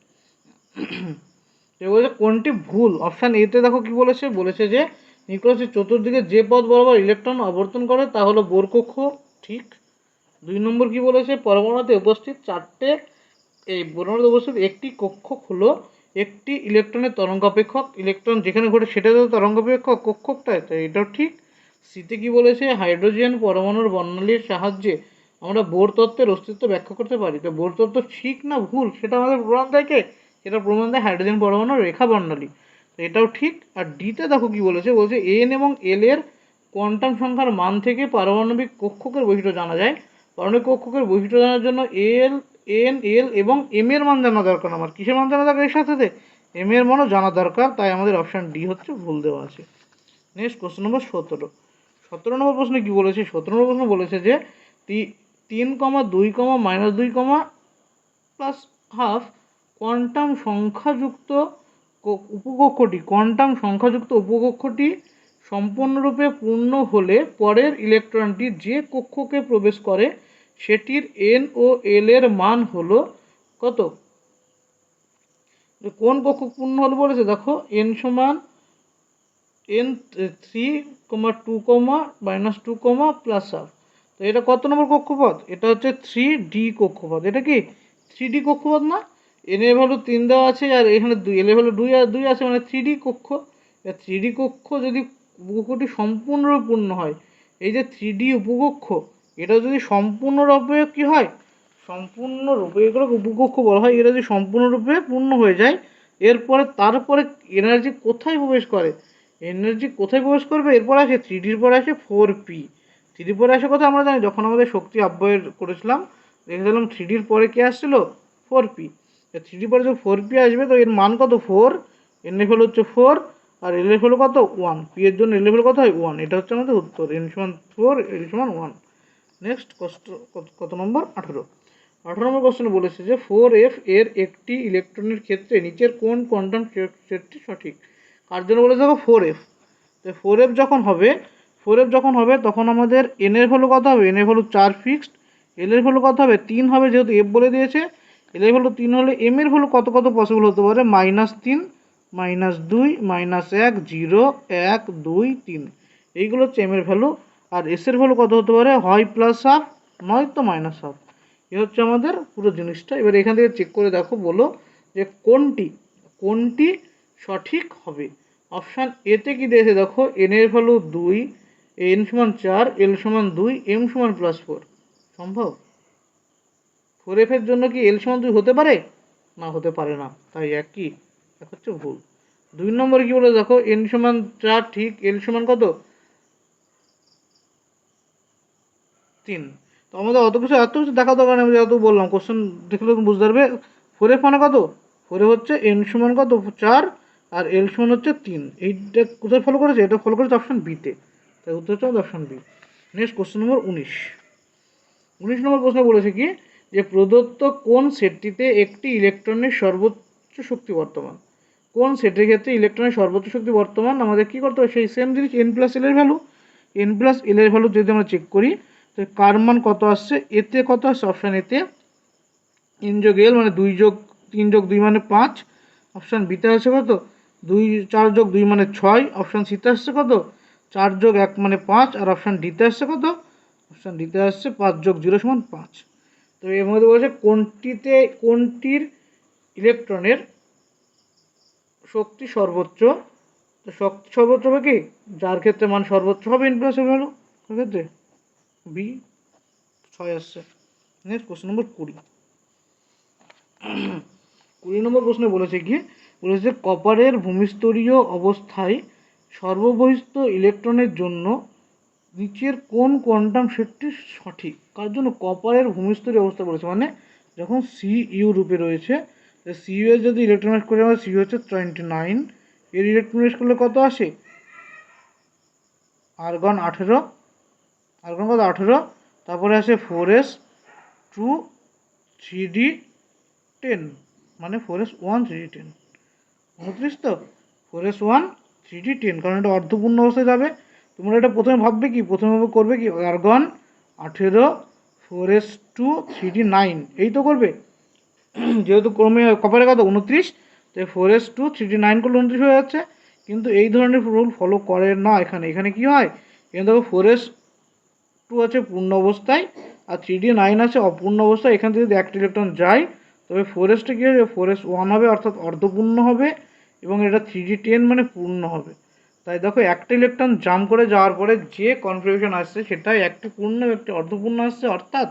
বলেছে কোনটি ভুল? অপশান এতে দেখো কি বলেছে, বলেছে যে নিউক্লিয়াসের চতুর্দিকে যে পথ বরাবর ইলেকট্রন আবর্তন করে তা হলো বোর কক্ষ, ঠিক। 2 নম্বর কি বলেছে, পরমাণুতে উপস্থিত পরমাণুতে উপস্থিত একটি কক্ষক হলো একটি ইলেকট্রনের তরঙ্গ অপেক্ষক। ইলেকট্রন যেখানে ঘটে সেটা তো তরঙ্গ অপেক্ষক কক্ষকটায়, তো এটাও ঠিক। সিতে কি বলেছে, হাইড্রোজেন পরমাণুর বর্ণালীর সাহায্যে আমরা বোর তত্ত্বের অস্তিত্ব ব্যাখ্যা করতে পারি। তো বোর তত্ত্ব ঠিক না ভুল সেটা আমাদের প্রমাণ দেয় কে? সেটা প্রমাণ দেয় হাইড্রোজেন পরমাণুর রেখা বর্ণালী। তো এটাও ঠিক। আর ডিতে দেখো কি বলেছে, বলছে এন এবং এল এর কোয়ান্টাম সংখ্যার মান থেকে পারমাণবিক কক্ষকের বৈশিষ্ট্য জানা যায়। পারমাণবিক কক্ষকের বৈশিষ্ট্য জানার জন্য এল এবং এম এর মান জানা দরকার। আমার কিসের মান জানা দরকার? এর সাথে এম এর মানও জানা দরকার। তাই আমাদের অপশান ডি হচ্ছে ভুল দেওয়া আছে। নেক্সট কোশ্চেন নম্বর 17। 17 নম্বর প্রশ্নে কি বলেছে? 17 নম্বর প্রশ্ন বলেছে যে 3,2,-2, +12 কোয়ান্টাম সংখ্যাযুক্ত উপকক্ষটি সম্পূর্ণরূপে পূর্ণ হলে পরের ইলেকট্রনটি যে কক্ষকে প্রবেশ করে সেটির এন ও এল এর মান হলো কত? কোন কক্ষক পূর্ণ হলে বলেছে দেখো n সমান n3,2, +12। তো এটা কত নম্বর কক্ষপথ? এটা হচ্ছে 3D কক্ষপথ। এটা কি 3D কক্ষপথ না? n এর ভ্যালু 3 দেওয়া আছে আর এখানে 2, l এর ভ্যালু 2 আছে, মানে 3D কক্ষ। 3D কক্ষ যদি উপকক্ষটি সম্পূর্ণরূপে পূর্ণ হয়, এই যে 3D উপকক্ষ এটা যদি সম্পূর্ণরূপে কি হয়, সম্পূর্ণরূপে এগুলো উপকক্ষ বলা হয়, এটা যদি সম্পূর্ণরূপে পূর্ণ হয়ে যায় তারপরে এনার্জি কোথায় প্রবেশ করে? এনার্জি কোথায় প্রবেশ করবে? এরপর আসে 3Dর পরে আসে 4P। 3Dর পরে আসে কথা আমরা জানি, যখন আমাদের শক্তি অব্যয় করেছিলাম দেখেছিলাম 3Dর পরে কে আসছিল? 4P। 3Dর পরে যখন 4P আসবে তো এর মান কত? 4। এন এর ভ্যালু হচ্ছে 4 আর এল এর ভ্যালু কত? 1। পি এর জন্য এল এর ভ্যালু কত হয়? 1। এটা হচ্ছে আমাদের উত্তর, n সমান 4, এল সমান 1। নেক্সট কত নম্বর? 18। 18 নম্বর কোশ্চেন বলেছে যে 4f এর একটি ইলেকট্রনের ক্ষেত্রে নিচের কোন কোয়ান্টাম সেটটি সঠিক? কার জন্য বলেছে দেখো 4f। তো 4f যখন হবে তখন আমাদের n এর ভ্যালু কত হবে? n এর ভ্যালু 4 ফিক্সড। l এর ভ্যালু কত হবে? 3 হবে, যেহেতু f বলে দিয়েছে। l এর ভ্যালু 3 হলে m এর ভ্যালু কত পসিবল হতে পারে? -3, -2, -1, 0, 1, 2, 3। এইগুলো হচ্ছে m এর ভ্যালু। আর s এর ভ্যালু কত হতে পারে? হয় +12 নয়তো -12। এ হচ্ছে আমাদের পুরো জিনিসটা। এবার এখান থেকে চেক করে দেখো, বলো যে কোনটি সঠিক হবে। অপশান এতে কি দিয়েছে দেখো, n এর ভ্যালু 2, এন সমান 4, এল সমান 2, এম সমান +4 সম্ভব? 4f এর জন্য কি এল সমান 2 হতে পারে? না, হতে পারে না, তাই এক কি এক হচ্ছে ভুল। 2 নম্বরে কি বলে দেখো, এন সমান 4 ঠিক, এল সমান কত 3। তো আমাদের এত কিছু দেখা দরকার নেই, আমি যত বললাম কোশ্চেন দেখলে তুমি বুঝতে পারবে। 4f মানে কত, 4f হচ্ছে এন সমান কত 4 আর এল সমান হচ্ছে 3। এইটা কোথায় ফলো করেছে? এটা ফলো করেছে অপশন বিতে, তাই উত্তর হচ্ছে option B. Next question number 19 number প্রশ্ন বলেছে কি যে প্রদত্ত কোন সেটটিতে একটি ইলেকট্রনের সর্বোচ্চ শক্তি বর্তমান। কোন সেটের ক্ষেত্রে ইলেকট্রনের সর্বোচ্চ শক্তি বর্তমান আমাদের কি করতে হবে? সেই সেম জিনিস এন প্লাস এল এর ভ্যালু। এন প্লাস এল এর ভ্যালু যদি আমরা চেক করি তো কার মান কত আসছে, এতে কত আসছে অপশান এতে এন যোগ এল মানে 2 যোগ 3 যোগ 2 মানে 5, অপশান বিতে আসছে কত 2 4 যোগ 2 মানে 6, অপশান সিতে আসছে কত 4 যোগ 1 মানে 5, আর অপশান ডিতে আসছে কত, অপশান ডিতে আসছে 5 যোগ 0 সমান 5। তো এর মধ্যে বলেছে কোনটির ইলেকট্রনের শক্তি সর্বোচ্চ। তো শক্তি সর্বোচ্চ হবে কি, যার ক্ষেত্রে মান সর্বোচ্চ হবে এন প্লাস এর ভ্যালু, ক্ষেত্রে বি 6 আসছে। নেক্সট কোশ্চেন নম্বর 20 নম্বর প্রশ্নে বলেছে কি, বলেছে কপারের ভূমিস্তরীয় অবস্থায় সর্ববহিস্থ ইলেকট্রনের জন্য নিচের কোন কোয়ান্টাম সেটটি সঠিক। কার জন্য? কপারের ভূমিস্তরীয় অবস্থা বলেছে, মানে যখন সি ইউ রূপে রয়েছে, সি ইউ এর যদি ইলেকট্রনাইজ করে আমরা সি ইউ হচ্ছে 29, এর ইলেকট্রনাইজ করলে কত আসে আর্গন 18, আর্গন কত 18, তারপরে আসে 4s2 3d10 মানে 4s1 3d10 29 তো 4s1 3d10, কারণ এটা অর্ধপূর্ণ অবস্থায় যাবে। তোমরা এটা প্রথমে ভাববে কি, প্রথমে করবে কি আর্গন 18 4s2 3d9 এই তো করবে, যেহেতু ক্রমে কপারে কত 29, তো 4s2 3d9 করলে 29 হয়ে যাচ্ছে। কিন্তু এই ধরনের রুল ফলো করে না এখানে। এখানে কি হয়, এখানে দেখো 4s2 আছে পূর্ণ অবস্থায় আর 3d9 আছে অপূর্ণ অবস্থায়। এখান থেকে যদি একটা ইলেকট্রন যায় তবে 4s টা কী হবে, 4s1 হবে অর্থাৎ অর্ধপূর্ণ হবে, এবং এটা 3d10 মানে পূর্ণ হবে। তাই দেখো একটা ইলেকট্রন জাম্প করে যাওয়ার পরে যে কনফিগারেশন আসছে সেটাই একটি পূর্ণ একটি অর্ধপূর্ণ আসছে, অর্থাৎ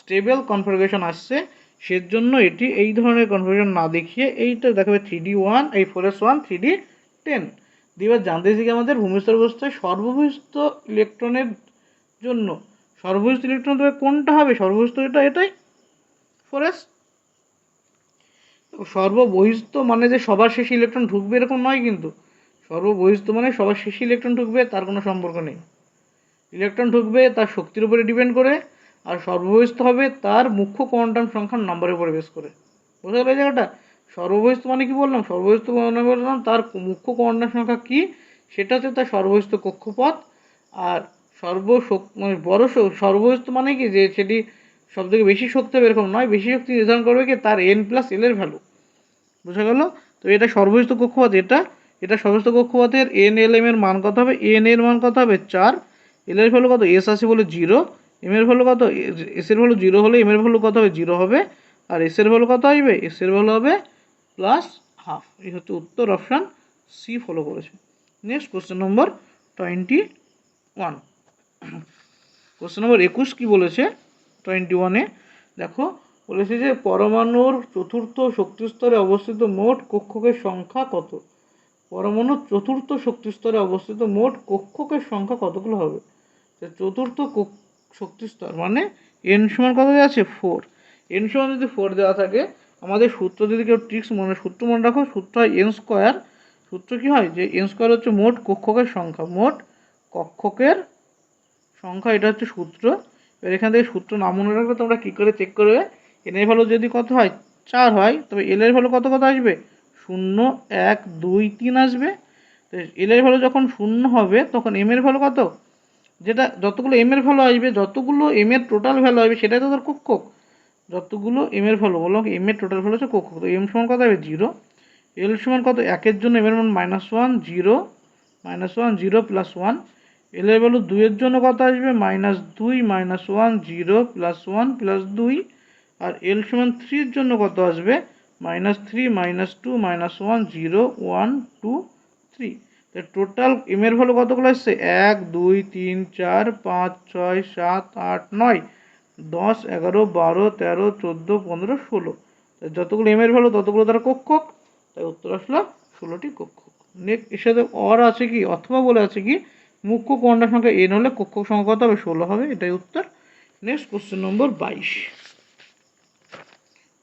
স্টেবল কনফিগারেশন আসছে। সেজন্য এটি এই ধরনের কনফিগারেশন না দেখিয়ে এইটা দেখাবে 3d1 এই 4s1 3d10 দিয়ে। এবার জানতে চাই আমাদের ভূমিস্তর অবস্থায় সর্ববহিস্থ ইলেকট্রনের জন্য সর্ববহিস্থ ইলেকট্রন তবে কোনটা হবে, সর্ববহিস্থ এটাই 4s। সর্ববহিস্থ মানে যে সবার শেষে ইলেকট্রন ঢুকবে এরকম নয়, কিন্তু সর্ববহিস্থ মানে সবার শেষে ইলেকট্রন ঢুকবে তার কোনো সম্পর্ক নেই। ইলেকট্রন ঢুকবে তার শক্তির উপরে ডিপেন্ড করে, আর সর্ববহিস্থ হবে তার মুখ্য কোয়ান্টাম সংখ্যার নাম্বারের উপরে বেস করে। বোঝা গেল জায়গাটা? সর্ববহিস্থ মানে কি বললাম, সর্ববহিস্থ মানে বললাম তার মুখ্য কোয়ান্টাম সংখ্যা কি, সেটা হচ্ছে তার সর্ববহিস্থ কক্ষপথ। আর মানে বড় সর্ববহিস্থ মানে কি যে সেটি সব থেকে বেশি শক্তি হবে এরকম নয়, বেশি শক্তি নির্ধারণ করবে কি তার এন প্লাস এল এর ভ্যালু। বোঝা গেল? তো এটা সর্ববহিস্থ কক্ষপথ, এটা সর্ববহিস্থ কক্ষপথের এন এল এম এর মান কত হবে, এন এর মান কত হবে 4, এল এর ভ্যালু কত, এস আছে বলে 0, এম এর ভ্যালু কত, এস এর ভ্যালু 0 হলে এম এর ভ্যালু কত হবে 0 হবে, আর এস এর ভ্যালু কত আসবে, এস এর ভ্যালু হবে +12। এই হচ্ছে উত্তর, অপশান সি ফলো করেছে। নেক্সট কোশ্চেন নম্বর 21। কোশ্চেন নম্বর 21 কি বলেছে 21-এ দেখো, বলেছে যে পরমাণুর চতুর্থ শক্তিস্তরে অবস্থিত মোট কক্ষকের সংখ্যা কত। পরমাণুর চতুর্থ শক্তিস্তরে অবস্থিত মোট কক্ষকের সংখ্যা কতগুলো হবে। চতুর্থ শক্তিস্তর মানে এন সমান কত দেওয়া আছে 4। এন সমান যদি 4 দেওয়া থাকে, আমাদের সূত্র যদি কেউ ট্রিক্স সূত্র মনে রাখো, সূত্র হয় এন স্কোয়ার। সূত্র কি হয় যে এন স্কোয়ার হচ্ছে মোট কক্ষকের সংখ্যা, মোট কক্ষকের সংখ্যা, এটা হচ্ছে সূত্র। এবার এখান থেকে সূত্র না মনে রাখলে তোমরা কী করে চেক করবে, এন এর ভ্যালু যদি কত হয় 4 হয়, তবে এল এর ভ্যালু কত আসবে 0 1 2 3 আসবে। তো এল এর ভ্যালু যখন 0 হবে তখন এম এর ভ্যালু কত, যেটা যতগুলো এম এর ভ্যালু আসবে, যতগুলো এম এর টোটাল ভ্যালু আসবে সেটাই তো তোর কক্ষক। যতগুলো এম এর ভ্যালু বলো, এম এর টোটাল ভ্যালু হচ্ছে কক্ষক। তো এম সমান কত হবে 0, এল সমান কত 1 জন্য এম এর মান -1 0 -1 0 +1, এল এর ভ্যালু 2 এর জন্য কত আসবে -2 -1 0 +1 +2, আর এল সমান 3 এর জন্য কত আসবে -3 -2 -1 0 1 2 3। তো টোটাল এম এর ভ্যালু কতগুলো এসছে 1 2 3 4 5 6 7 8 9 10 11 12 13 14 15 16। যতগুলো এম এর ভ্যালু ততগুলো তারা কক্ষক, তাই উত্তর আসলো 16টি কক্ষক। নেক্সট এর সাথে অর আছে কি অথবা বলে আছে কি মুখ্য কোয়ান্টাম সংখ্যা এন হলে কক্ষক সংখ্যা কত হবে 16 হবে, এটাই উত্তর। নেক্সট কোশ্চেন নম্বর 22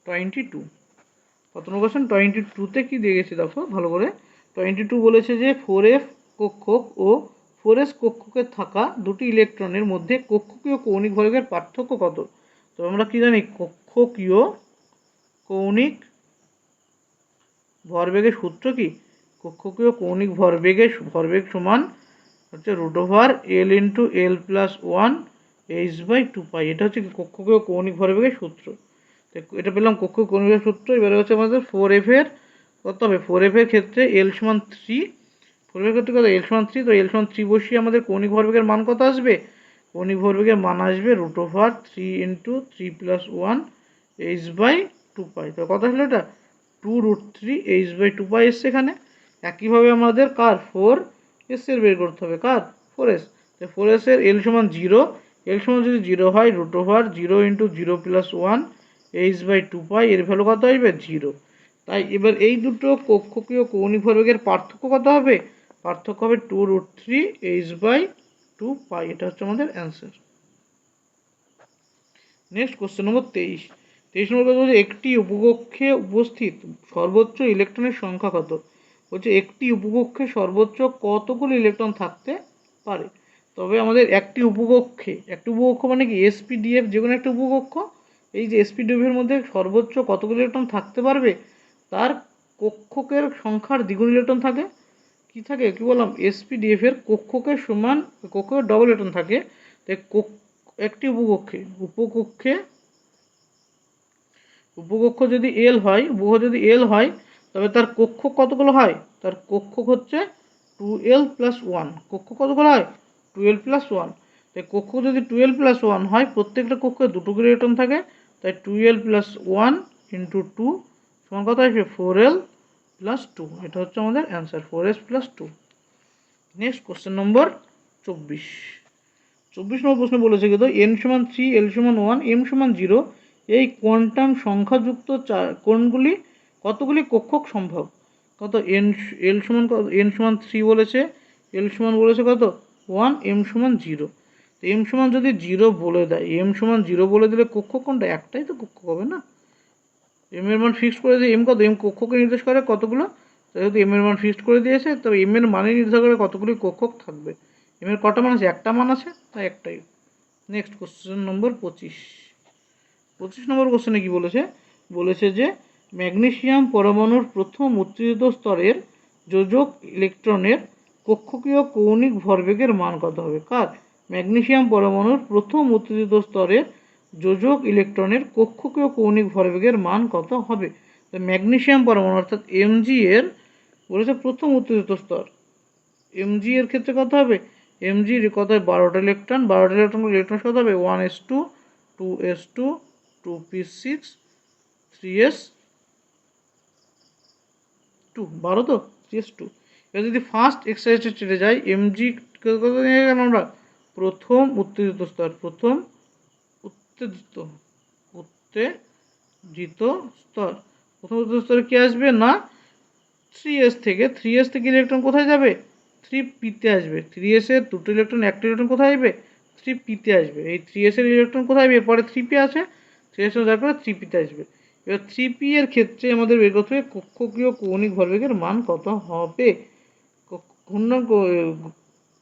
22 কত নম্বর কোশ্চেন 22তে কি দিয়ে গেছে দেখো ভালো করে। 22 বলেছে যে 4f কক্ষক ও 4s কক্ষকে থাকা দুটি ইলেকট্রনের মধ্যে কক্ষকীয় কৌণিক ভরবেগের পার্থক্য কত। তো আমরা কি জানি কক্ষকীয় কৌণিক ভরবেগের সূত্র কি, কক্ষকীয় কৌণিক ভরবেগ সমান হচ্ছে √L into L plus 1 h/2π। এটা হচ্ছে কক্ষকীয় কৌণিক ভরবেগের সূত্র। এটা পেলাম কক্ষকীয় কৌণিক ভরবেগের সূত্র। এবারে হচ্ছে আমাদের 4f এর কত হবে, 4f এর ক্ষেত্রে L সমান 3, 4f এর ক্ষেত্রে কত L সমান 3, তো L সমান 3 বসিয়ে আমাদের কৌণিক ভরবেগের মান কত আসবে, কৌণিক ভরবেগের মান আসবে √3 ইন্টু 3 প্লাস 1 h/2π। তো কত হলো এটা 2√3 h/2π এসছে এখানে। একইভাবে আমাদের কার 4s এর বের করতে হবে, কার 4s। তো 4s এর L সমান 0, L সমান যদি 0 হয় √0 ইন্টু 0 প্লাস 1 h/2π এর ভ্যালু কত আসবে 0। তাই এবার এই দুটো কক্ষকীয় কৌণিক ভরবেগের পার্থক্য কত হবে, পার্থক্য হবে 2√3 h/2π। এটা হচ্ছে আমাদের অ্যান্সার। নেক্সট কোশ্চেন নম্বর 23 নম্বর কথা বলছে একটি উপকক্ষে উপস্থিত সর্বোচ্চ ইলেকট্রনের সংখ্যা কত। বলছে একটি উপকক্ষে সর্বোচ্চ কতগুলো ইলেকট্রন থাকতে পারে। তবে আমাদের একটি উপকক্ষ মানে কি এসপিডিএফ যে কোনো একটা উপকক্ষ, এই যে এসপিডিএফ এর মধ্যে সর্বোচ্চ কতগুলো ইলেকট্রন থাকতে পারবে, তার কক্ষকের সংখ্যার দ্বিগুণ ইলেকট্রন থাকে। কি থাকে কি বললাম, এসপিডিএফ এর কক্ষকের সমান কক্ষকের ডবল ইলেকট্রন থাকে। তাই একটি উপকক্ষ যদি এল হয়, তবে তার কক্ষক কতগুলো হয়, তার কক্ষক হচ্ছে 2l প্লাস 1। কক্ষক কতগুলো হয় 2l প্লাস 1। তাই কক্ষক যদি 2l প্লাস 1 হয়, প্রত্যেকটা কক্ষে দুটো করে ইলেকট্রন থাকে, তাই 2l প্লাস 1 ইন্টু 2 সমান কত আসবে 4l প্লাস 2। এটা হচ্ছে আমাদের answer 4s plus 2। Next question নম্বর 24 নম্বর প্রশ্ন বলেছে কিন্তু n সমান 3, l সমান 1, m সমান 0 এই কোয়ান্টাম সংখ্যাযুক্ত কোণগুলি কতগুলি কক্ষক সম্ভব। কত l সমান কত, n সমান 3 বলেছে, l সমান বলেছে কত 1, m সমান 0। তো m সমান যদি 0 বলে দেয়, m সমান 0 বলে দিলে কক্ষক কোনটা, একটাই তো কক্ষক হবে না। m এর মান ফিক্সড করে দিয়ে m কত, m কক্ষকে নির্দেশ করে কতগুলো, যেহেতু m এর মান ফিক্সড করে দিয়েছে তবে m এর মানে নির্ধারণ করে কতগুলি কক্ষক থাকবে। m এর কটা মান আছে, একটা মান আছে, তাই একটাই। নেক্সট কোশ্চেন নম্বর 25 নম্বর কোশ্চেনে কি বলেছে যে ম্যাগনেসিয়াম পরমাণুর প্রথম উত্তেজিত স্তরের যোজক ইলেকট্রনের কক্ষকীয় কৌণিক ভরবেগের মান কত হবে। কার, ম্যাগনেসিয়াম পরমাণুর প্রথম উত্তেজিত স্তরের যোজক ইলেকট্রনের কক্ষকীয় কৌণিক ভরবেগের মান কত হবে। ম্যাগনেসিয়াম পরমাণু অর্থাৎ mg এর বলেছে প্রথম উত্তেজিত স্তর, mg এর ক্ষেত্রে কত হবে, mg এর কত হয় 12টা ইলেকট্রন, 12টা ইলেকট্রন কত হবে 1s2 2s2 2p6 3s2 12 তো 3s2। এবার যদি ফার্স্ট এক্সারসাইজে চলে যাই, mg কত নিয়ে গেলাম আমরা, প্রথম উত্তেজিত স্তর, প্রথম উত্তেজিত স্তর, প্রথম উত্তেজিত স্তরে কি আসবে না 3s থেকে ইলেকট্রন কোথায় যাবে 3p তে আসবে। 3s এর দুটো ইলেকট্রন, একটা ইলেকট্রন কোথায় আসবে 3p তে আসবে। এই 3s এর ইলেকট্রন কোথায় আসবে, এরপরে 3p আছে, 3s এর যার পরে 3p তে আসবে। এবার 3p এর ক্ষেত্রে আমাদের বের করতে হবে কক্ষকীয় কৌণিক ভরবেগের মান কত হবে।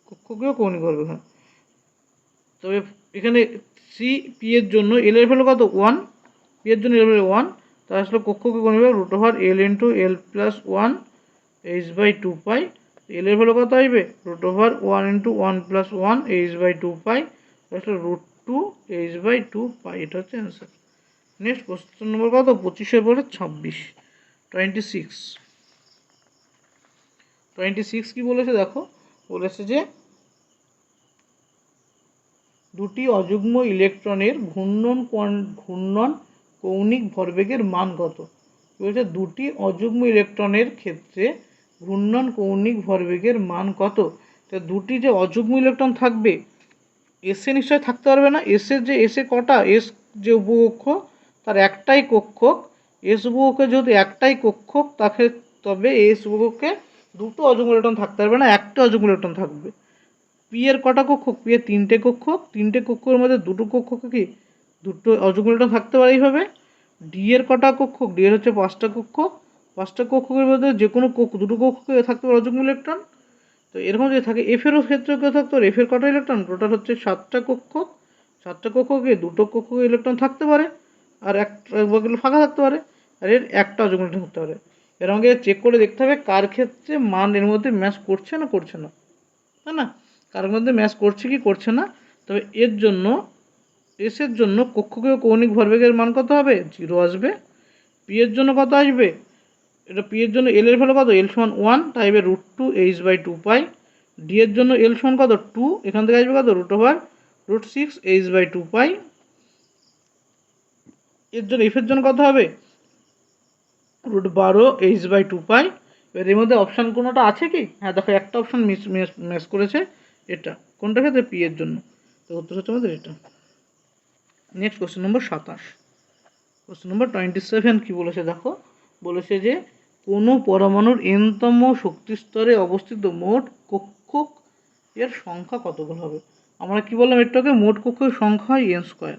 কক্ষকীয় কৌণিক ভরবেগ, তবে এখানে 3p এর জন্য l এর ভ্যালু কত 1, p এর জন্য l এর ভ্যালু 1, তাহলে আসলে কক্ষকীয় কৌণিক ভরবেগ √l into l plus 1 h/2π। l এর ভ্যালু কত আসবে √1 ইন্টু 1 প্লাস 1 h/2π, আসলে √2 h/2π। এটা হচ্ছে অ্যান্সার। নেক্সট কোশ্চেন নম্বর কত 25 পরে 26 কি বলেছে দেখো, বলেছে যে দুটি অযুগ্ম ইলেকট্রনের ঘূর্ণন কৌণিক ভরবেগের মান কত। বলছে দুটি অযুগ্ম ইলেকট্রনের ক্ষেত্রে ঘূর্ণন কৌণিক ভরবেগের মান কত? তো দুটি যে অযুগ্ম ইলেকট্রন থাকবে, এসে নিশ্চয় থাকতে পারবে না। এসে কটা, এস যে উপকক্ষ তার একটাই কক্ষক, এস উপকক্ষে যেহেতু একটাই কক্ষক তাকে, তবে এস উপকক্ষে দুটো অযুগ্ম ইলেকট্রন থাকতে পারবে না, একটা অযুগ্ম ইলেকট্রন থাকবে। পি এর কটা কক্ষক? পি এর তিনটে কক্ষক, তিনটে কক্ষকের মধ্যে দুটো কক্ষক কি দুটো অযুগ্ম ইলেকট্রন থাকতে পারে এইভাবে। ডি এর কটা কক্ষক? ডি এর হচ্ছে পাঁচটা কক্ষক, পাঁচটা কক্ষকের মধ্যে যে কোনো দুটো কক্ষকে থাকতে পারে অযুগ্ম ইলেকট্রন। তো এরকম যদি থাকে এফেরও ক্ষেত্রে কেউ থাকতো, এফের কটা ইলেকট্রন? টোটাল হচ্ছে সাতটা কক্ষক, সাতটা কক্ষকে দুটো কক্ষকে ইলেকট্রন থাকতে পারে আর একটা ফাঁকা থাকতে পারে, আর এর একটা অযুগ্ম ইলেকট্রন থাকতে পারে। এর আমাকে চেক করে দেখতে হবে কার ক্ষেত্রে মান এর মধ্যে ম্যাচ করছে না করছে না, তাই না? কার মধ্যে ম্যাচ করছে কি করছে না। তবে এর জন্য, এসের জন্য কক্ষকে কৌণিক ভরবেগের মান কত হবে? 0 আসবে। পি এর জন্য কত আসবে? এটা পি এর জন্য এল এর ভ্যালু কত? এল সমান 1, তাই হবে √2h/2 ডি এর জন্য এল সমান কত? 2, এখান থেকে আসবে কত? √6h/2 এর জন্য এফ এর জন্য কত হবে? √12h/2। এবার এর মধ্যে অপশান কোনোটা আছে কি? হ্যাঁ দেখো, একটা অপশান মিস করেছে, এটা কোনটা ক্ষেত্রে? পি এর জন্য। তো উত্তর হচ্ছে আমাদের এটা। নেক্সট কোশ্চেন নম্বর 27। কোশ্চেন নম্বর 27 কি বলেছে দেখো, বলেছে যে কোনো পরমাণুর এনতম শক্তি স্তরে অবস্থিত মোট কক্ষক এর সংখ্যা কতগুলো হবে? আমরা কি বললাম একটুকে? মোট কক্ষকের সংখ্যা হয় এন স্কোয়ার।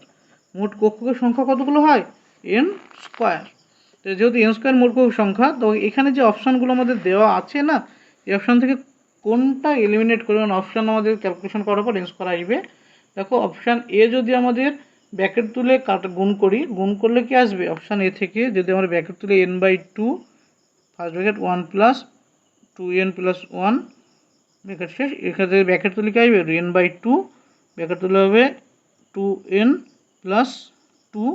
মোট কক্ষকের সংখ্যা কতগুলো হয়? N square. তো যেহেতু এন স্কোয়ার মোট কক্ষক সংখ্যা, তো এখানে যে অপশানগুলো আমাদের দেওয়া আছে না, এই অপশান থেকে কোনটা এলিমিনেট করবে? মানে অপশান আমাদের ক্যালকুলেশন করার পর এন স্কোয়ার আসবে। দেখো অপশান এ যদি আমাদের ব্র্যাকেট তুলে গুণ করি, গুণ করলে কি আসবে? অপশান এ থেকে যদি আমরা ব্র্যাকেট তুলে n/2 first bracket 1 plus 2n plus 1 bracket শেষ, এখান থেকে ব্র্যাকেট তুলে কি আসবে? n/2 ব্র্যাকেট তুলে হবে 2n প্লাস 2,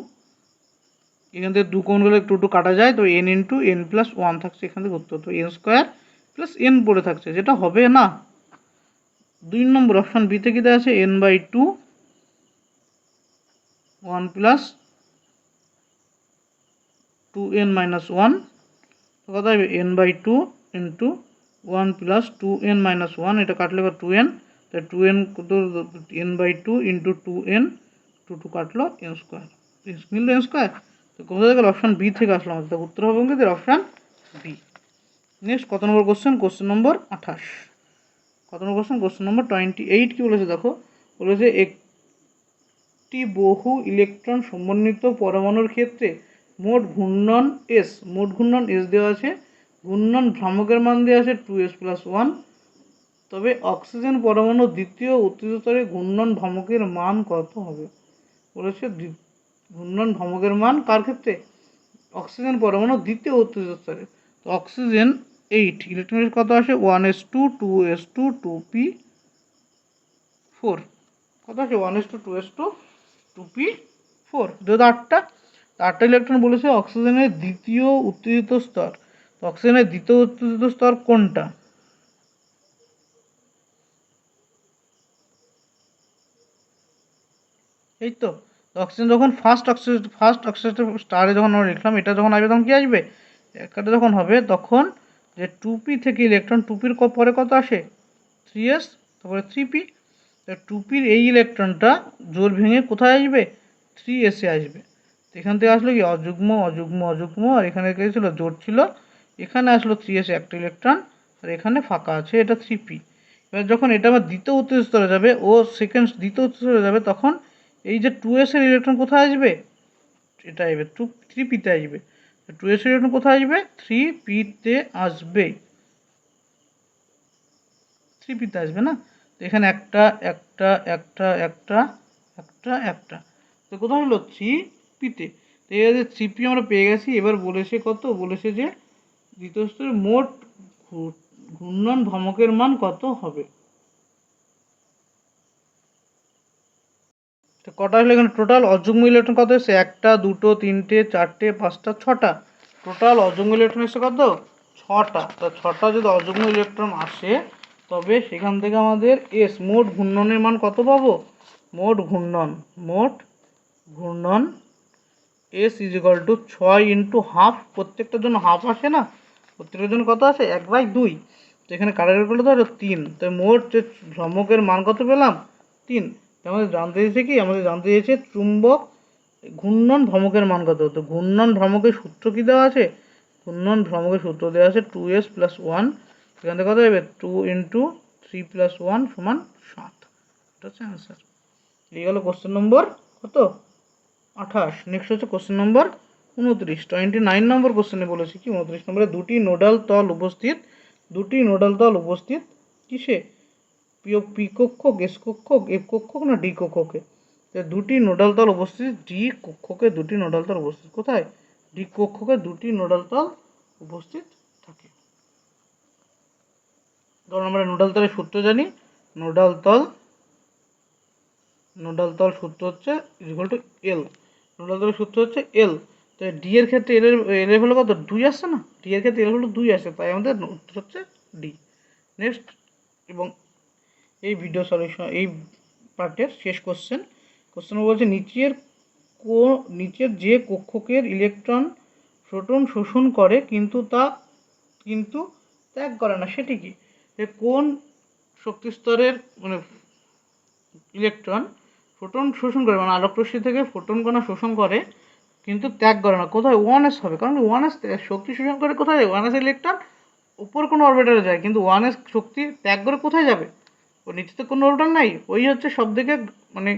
এখান থেকে 2 কমন গেলে 2 কাটা যায়, তো n ইন্টু n প্লাস 1 থাকছে এখান থেকে উত্তর। তো n স্কোয়ার প্লাস n পড়ে থাকছে, যেটা হবে না। 2 নম্বর অপশান বি থেকে দেওয়া আছে n/2 1 প্লাস 2n মাইনাস 1, তো কত হবে? n/2 into 1 plus 2n minus 1, এটা কাটলে এবার 2n, তাই 2n কত? n/2 ইন্টু 2n, 2 কাটলো n স্কোয়ার, মিললো n স্কোয়ার। তো কোথায় গেল? অপশান বি থেকে আসলাম, তো উত্তর হবে আমাদের অপশান বি। নেক্সট কত নম্বর কোশ্চেন? কোশ্চেন নম্বর 28। কত নম্বর কোশ্চেন? কোশ্চেন নম্বর 28 কি বলেছে দেখো, বলেছে একটি বহু ইলেকট্রন সমন্বিত পরমাণুর ক্ষেত্রে মোট ঘূর্ণন এস, মোট ঘূর্ণন এস দেওয়া আছে, ঘূর্ণন ভ্রামকের মান দেওয়া আছে 2s প্লাস 1, তবে অক্সিজেন পরমাণু দ্বিতীয় উত্তেজিত স্তরে ঘূর্ণন ভ্রামকের মান কত হবে? বলেছে ঘূর্ণন ভ্রামকের মান কার ক্ষেত্রে? অক্সিজেন পরমাণু দ্বিতীয় উত্তেজিত স্তরে। তো অক্সিজেন 8, ইলেকট্রনের কত আসে? 1s2 2s2 2p4, কত আছে? 1s2 2s2 2p4, যেহেতু 8টা ইলেকট্রন বলেছে অক্সিজেনের দ্বিতীয় উত্তেজিত স্তর। তো অক্সিজেনের দ্বিতীয় উত্তেজিত স্তর কোনটা? এই তো। অক্সিজেন যখন ফার্স্ট অক্সিজেন স্টারে যখন আমরা লিখলাম, এটা যখন আসবে তখন কি আসবে? একটা যখন হবে তখন যে 2p থেকে ইলেকট্রন, 2pর পরে কত আসে? 3s, তারপরে 3p। 2pর এই ইলেকট্রনটা জোর ভেঙে কোথায় আসবে? 3s-এ আসবে। তো এখান থেকে আসলো কি? অযুগ্ম অযুগ্ম অযুগ্ম, আর এখানে কি ছিল? জোর ছিল। এখানে আসলো 3s একটা ইলেকট্রন, আর এখানে ফাঁকা আছে, এটা 3p। এবার যখন এটা আবার দ্বিতীয় উত্তেজিত স্তরে যাবে, ও সেকেন্ড দ্বিতীয় উত্তেজিত স্তরে যাবে, তখন এই যে 2s-এর ইলেকট্রন কোথায় আসবে? এটা আসবে 3p-তে আসবে। 2s-এর ইলেকট্রন কোথায় আসবে? 3p-তে আসবে, 3p-তে আসবে না। তো এখানে একটা একটা একটা একটা একটা একটা, তো কোথায় হলো? 3p-তে। তো এই যে 3p আমরা পেয়ে গেছি। এবার বলেছে কত? বলেছে যে দ্বিতীয় স্তরের মোট ঘূর্ণন ভ্রামকের মান কত হবে? তো কটা হলো এখানে? টোটাল অযুগ্ম ইলেকট্রন কত এসেছে? 1টা 2টো 3টে 4টে 5টা 6টা। টোটাল অযুগ্ম ইলেকট্রন এসে কত? 6টা। তো 6টা যদি অযুগ্ম ইলেকট্রন আসে, তবে সেখান থেকে আমাদের এস মোট ঘূর্ণনের মান কত পাবো? মোট ঘূর্ণন S is equal to 6 into half, প্রত্যেকটার জন্য হাফ আসে না, প্রত্যেকের জন্য কত আছে 1/2। তো এখানে কারের করলে ধরো 3, তো মোট যে ভ্রামকের মান কত পেলাম 3। তো আমাদের জানতে দিয়েছে কি, আমাদের জানতে দিয়েছে চুম্বক ঘূর্ণন ভ্রামকের মান কত। তো ঘূর্ণন ভ্রামকের সূত্র কি দেওয়া আছে, ঘূর্ণন ভ্রামকের সূত্র দেওয়া আছে 2s + 1, সেখান থেকে কত হবে 2 × 3 + 1 = 7। এটা হচ্ছে অ্যান্সার। এই হলো কোশ্চেন নম্বর কত 28। নেক্সট হচ্ছে কোশ্চেন নম্বর 29, 29 নম্বর কোশ্চেনে বলেছি কি 29 নম্বরে দুটি নোডাল তল উপস্থিত কিসে, পি কক্ষক, এস কক্ষক, এফ কক্ষক না ডি কক্ষকে। দুটি নোডাল তল উপস্থিত ডি কক্ষকে, দুটি নোডাল তল উপস্থিত কোথায়, ডি কক্ষকে দুটি নোডাল তল উপস্থিত থাকে। ধরুন আমরা নোডাল তলের সূত্র জানি, নোডাল তল সূত্র হচ্ছে ইকুয়াল টু এল। নোডাল তলের সূত্র হচ্ছে এল। তো ডি এর ক্ষেত্রে এল এর হলো কত 2 আসছে না, ডি এর ক্ষেত্রে এল হলো 2 আসে, তাই আমাদের উত্তর হচ্ছে ডি। নেক্সট এবং এই ভিডিও সলিউশন এই পার্টের শেষ কোশ্চেন বলছে নিচের যে কক্ষকের ইলেকট্রন প্রোটন শোষণ করে কিন্তু ত্যাগ করে না সেটি কি। যে কোন শক্তি স্তরের মানে ইলেকট্রন ফোটন শোষণ করে, মানে আলোক রশ্মি থেকে ফোটন কণা শোষণ করে কিন্তু ত্যাগ করে না, কোথায় 1s হবে। কারণ 1s শক্তি শোষণ করে কোথায় যাবে, 1s ইলেকট্রন উপর কোনো অরবিটালে যায়, কিন্তু 1s শক্তি ত্যাগ করে কোথায় যাবে, ও নিচে তো কোনো অরবিটাল নাই, ওই হচ্ছে সব থেকে মানে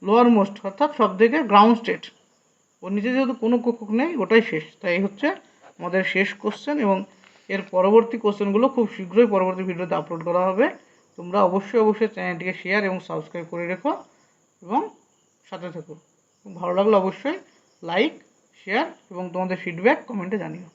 লোয়ার মোস্ট, অর্থাৎ সব থেকে গ্রাউন্ড স্টেট, ওর নিচে যেহেতু কোনো কক্ষক নেই ওটাই শেষ। তাই এই হচ্ছে আমাদের শেষ কোশ্চেন, এবং এর পরবর্তী কোশ্চেনগুলো খুব শীঘ্রই পরবর্তী ভিডিওতে আপলোড করা হবে। তোমরা অবশ্যই চ্যানেলটিকে শেয়ার এবং সাবস্ক্রাইব করে রেখো এবং সাথে থেকো। ভালো লাগলে অবশ্যই লাইক, শেয়ার এবং তোমাদের ফিডব্যাক কমেন্টে জানিও।